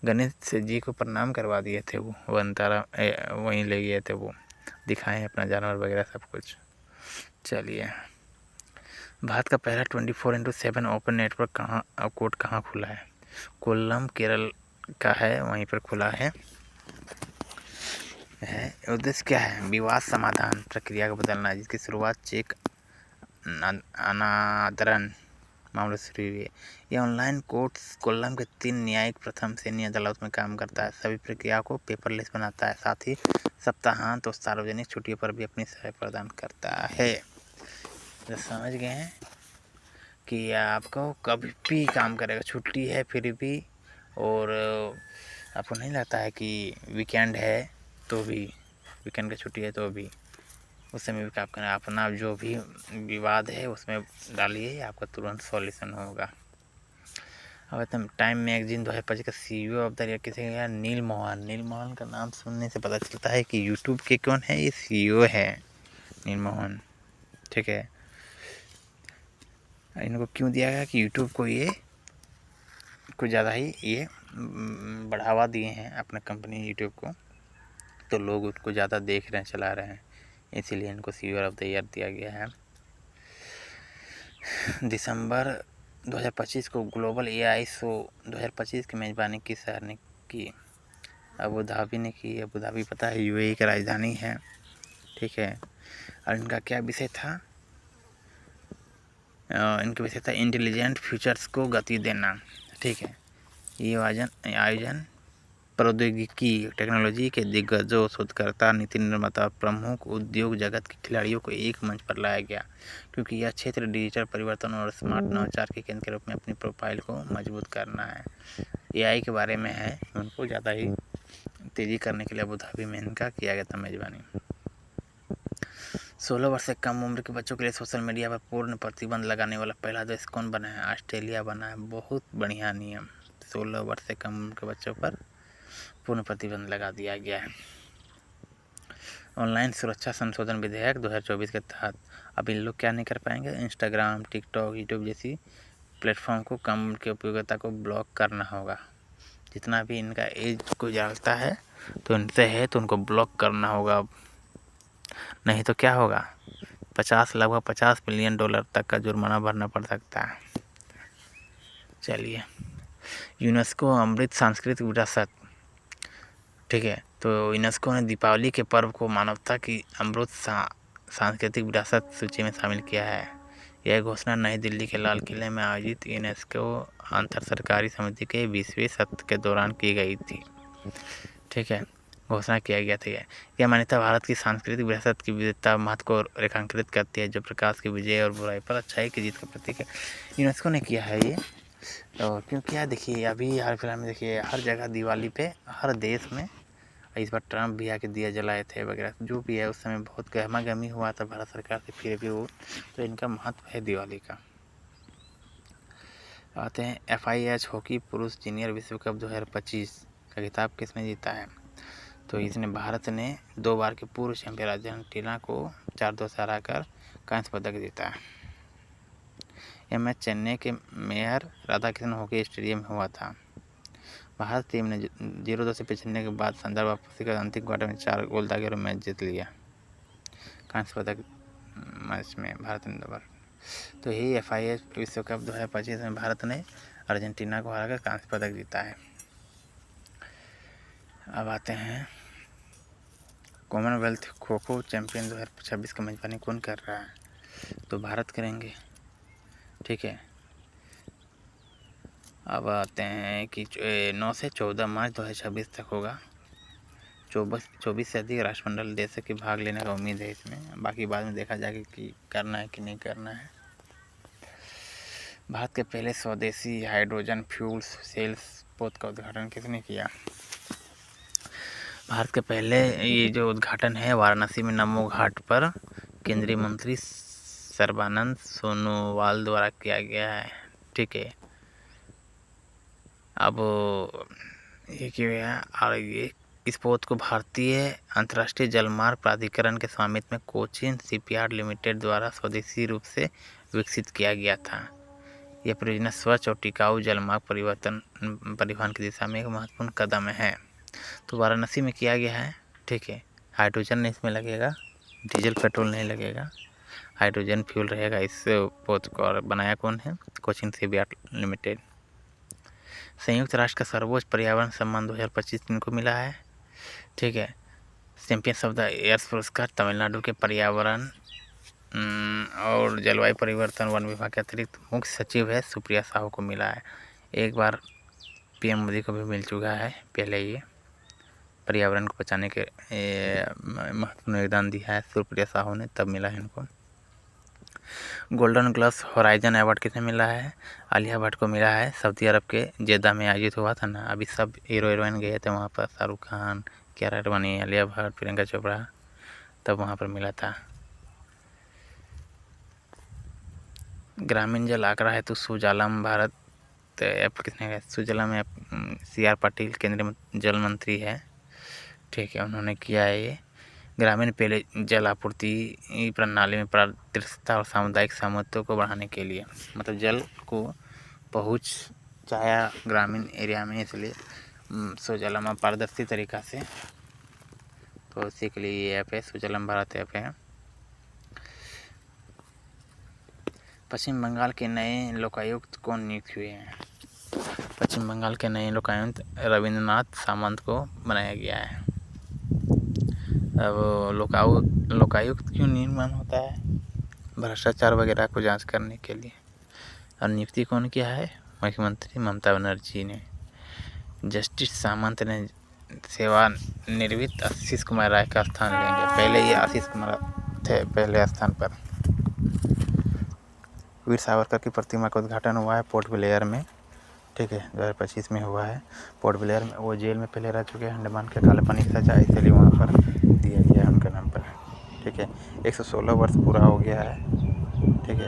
गणेश जी को प्रणाम करवा दिए थे। वो वनतारा वहीं ले गए थे, वो दिखाएं अपना जानवर वगैरह सब कुछ। चलिए, भारत का पहला 24/7 ओपन नेटवर्क कोर्ट कहाँ खुला है? कोल्लम केरल का है, वहीं पर खुला है। उद्देश्य क्या है? विवाद समाधान प्रक्रिया को बदलना, जिसकी शुरुआत चेक अनादरण मामले से शुरू हुई है। यह ऑनलाइन कोर्ट कोल्लम के 3 न्यायिक प्रथम श्रेणी अदालत में काम करता है। सभी प्रक्रिया को पेपरलेस बनाता है, साथ ही सप्ताहांत और सार्वजनिक छुट्टियों पर भी अपनी सेवा प्रदान करता है। तो समझ गए हैं? कि आपको कभी भी काम करेगा, छुट्टी है फिर भी, और आपको नहीं लगता है कि वीकेंड है तो भी, वीकेंड की छुट्टी है तो भी, उस समय भी काम करना, अपना जो भी विवाद है उसमें डालिए, आपका तुरंत सॉल्यूशन होगा। अब टाइम मैगजीन 2025 का CEO ऑफ द ईयर किसे गया? नील मोहन का नाम सुनने से पता चलता है कि यूट्यूब के कौन है, ये CEO है नील मोहन। ठीक है, इनको क्यों दिया गया कि यूट्यूब को ये कुछ ज़्यादा ही ये बढ़ावा दिए हैं अपने कंपनी यूट्यूब को, तो लोग उसको ज़्यादा देख रहे हैं, चला रहे हैं, इसीलिए इनको CEO ऑफ द ईयर दिया गया है। दिसंबर 2025 को ग्लोबल AI शो 2025 की मेज़बानी किस शहर ने की? अबू धाबी ने की। अबू धाबी पता है UAE की राजधानी है। ठीक है, और इनका क्या विषय था? इनका विषय था इंटेलिजेंट फ्यूचर्स को गति देना। ठीक है, ये आयोजन प्रौद्योगिकी टेक्नोलॉजी के दिग्गजों, शोधकर्ता, नीति निर्माता, प्रमुख उद्योग जगत के खिलाड़ियों को एक मंच पर लाया गया, क्योंकि यह क्षेत्र डिजिटल परिवर्तन और स्मार्ट नवाचार के केंद्र के रूप में अपनी प्रोफाइल को मजबूत करना है। AI के बारे में है, उनको ज़्यादा ही तेज़ी करने के लिए अबू धाबी में इनका किया गया था मेज़बानी। 16 वर्ष से कम उम्र के बच्चों के लिए सोशल मीडिया पर पूर्ण प्रतिबंध लगाने वाला पहला देश कौन बना है? ऑस्ट्रेलिया बना है। बहुत बढ़िया नियम, 16 वर्ष से कम उम्र के बच्चों पर पूर्ण प्रतिबंध लगा दिया गया है। ऑनलाइन सुरक्षा संशोधन विधेयक 2024 के तहत अब इन लोग क्या नहीं कर पाएंगे? इंस्टाग्राम, टिकटॉक, यूट्यूब जैसी प्लेटफॉर्म को कम उम्र की उपयोगिता को ब्लॉक करना होगा। जितना भी इनका एज को जाता है तो इनसे है तो उनको ब्लॉक करना होगा, नहीं तो क्या होगा? लगभग $50 बिलियन तक का जुर्माना भरना पड़ सकता है। चलिए, यूनेस्को अमृत सांस्कृतिक विरासत। ठीक है, तो यूनेस्को ने दीपावली के पर्व को मानवता की अमृत सांस्कृतिक विरासत सूची में शामिल किया है। यह घोषणा नई दिल्ली के लाल किले में आयोजित यूनेस्को अंतर सरकारी समिति के 20वें सत्र के दौरान की गई थी। ठीक है, घोषणा किया गया था। यह मान्यता भारत की सांस्कृतिक विरासत की विविधता महत्व को रेखांकित करती है, जो प्रकाश की विजय और बुराई पर अच्छाई की जीत का प्रतीक है। यूनेस्को ने किया है ये, और क्योंकि यार देखिए अभी हाल फिलहाल में देखिए हर जगह दिवाली पे हर देश में, इस बार ट्रम्प भी आके दिया जलाए थे वगैरह, जो भी है उस समय बहुत गहमा गहमी हुआ था भारत सरकार से, फिर भी वो तो इनका महत्व है दिवाली का। आते हैं FIH हॉकी पुरुष सीनियर विश्व कप 2025 का खिताब किसने जीता है? तो इसने भारत ने 2 बार के पूर्व चैंपियन अर्जेंटीना को 4-2 से हराकर कांस्य पदक जीता है। यह मैच चेन्नई के मेयर राधाकृष्णन हॉकी स्टेडियम में हुआ था। भारत टीम ने 0-2 से पिछड़ने के बाद शानदार वापसी कर अंतिम क्वार्टर में 4 गोल दागे और मैच जीत लिया। कांस्य पदक मैच में भारत ने 2 बार। तो यही FIH विश्व कप 2025 में भारत ने अर्जेंटीना को हराकर कांस्य पदक जीता है। अब आते हैं कॉमनवेल्थ खो खो चैंपियन 2026 का मेजबानी कौन कर रहा है? तो भारत करेंगे। ठीक है, अब आते हैं कि 9 से 14 मार्च 2026 तक होगा। 24 से अधिक राष्ट्रमंडल देशों के भाग लेने का उम्मीद है इसमें, बाकी बाद में देखा जाएगा कि करना है कि नहीं करना है। भारत के पहले स्वदेशी हाइड्रोजन फ्यूल सेल्स पोत का उद्घाटन किसने किया? भारत के पहले ये जो उद्घाटन है वाराणसी में नमो घाट पर केंद्रीय मंत्री सर्बानंद सोनोवाल द्वारा किया गया है। ठीक है, अब ये किया गया, और ये इस पोत को भारतीय अंतर्राष्ट्रीय जलमार्ग प्राधिकरण के स्वामित्व में कोचिन शिपयार्ड लिमिटेड द्वारा स्वदेशी रूप से विकसित किया गया था। यह परियोजना स्वच्छ और टिकाऊ जलमार्ग परिवहन की दिशा में एक महत्वपूर्ण कदम है। तो वाराणसी में किया गया है। ठीक है, हाइड्रोजन इसमें लगेगा, डीजल पेट्रोल नहीं लगेगा, हाइड्रोजन फ्यूल रहेगा इस पोत को। और बनाया कौन है? Cochin shipyard limited. संयुक्त राष्ट्र का सर्वोच्च पर्यावरण सम्मान 2025 इनको मिला है। ठीक है, चैंपियंस ऑफ द ईयर पुरस्कार तमिलनाडु के पर्यावरण और जलवायु परिवर्तन वन विभाग के अतिरिक्त मुख्य सचिव है सुप्रिया साहू को मिला है। एक बार PM मोदी को भी मिल चुका है पहले, ये पर्यावरण को बचाने के महत्वपूर्ण योगदान दिया है सुप्रिया साहू ने, तब मिला है इनको। गोल्डन ग्लव्स होराइजन अवार्ड किसे मिला है? आलिया भट्ट को मिला है। सऊदी अरब के जेद्दा में आयोजित हुआ था ना, अभी सब हीरो हीरोइन गए थे वहाँ पर, शाहरुख खान, कियारा आडवाणी, आलिया भट्ट, प्रियंका चोपड़ा, तब वहाँ पर मिला था। ग्रामीण जल आंकड़ा है तो सुजलाम भारत ऐप किसने है? सुजलाम ऐप CR पाटिल केंद्रीय जल मंत्री है, ठीक है, उन्होंने किया है ये। ग्रामीण पेय जल आपूर्ति प्रणाली में पारदर्शिता और सामुदायिक सहमतियों को बढ़ाने के लिए, मतलब जल को पहुँचाया ग्रामीण एरिया में, इसलिए सुजलाम पारदर्शी तरीका से, तो उसी के लिए ये ऐप है, सुजलाम भारत ऐप है। पश्चिम बंगाल के नए लोकायुक्त कौन नियुक्त हुए हैं? पश्चिम बंगाल के नए लोकायुक्त रविंद्रनाथ सामंत को बनाया गया है। अब लोकायुक्त क्यों निर्माण होता है? भ्रष्टाचार वगैरह को जांच करने के लिए। और नियुक्ति कौन किया है? मुख्यमंत्री ममता बनर्जी ने। जस्टिस सामंत ने सेवानिवृत्त आशीष कुमार राय का स्थान लेंगे। पहले ये आशीष कुमार थे पहले स्थान पर। वीर सावरकर की प्रतिमा का उद्घाटन हुआ है पोर्ट ब्लेयर में, ठीक है, 2025 में हुआ है पोर्ट ब्लेयर में। वो जेल में पहले रह चुके हैं, अंडमान के काले पानी की सजा, इसलिए वहाँ पर दिया गया है उनके नाम पर, ठीक है। 116 वर्ष पूरा हो गया है, ठीक है।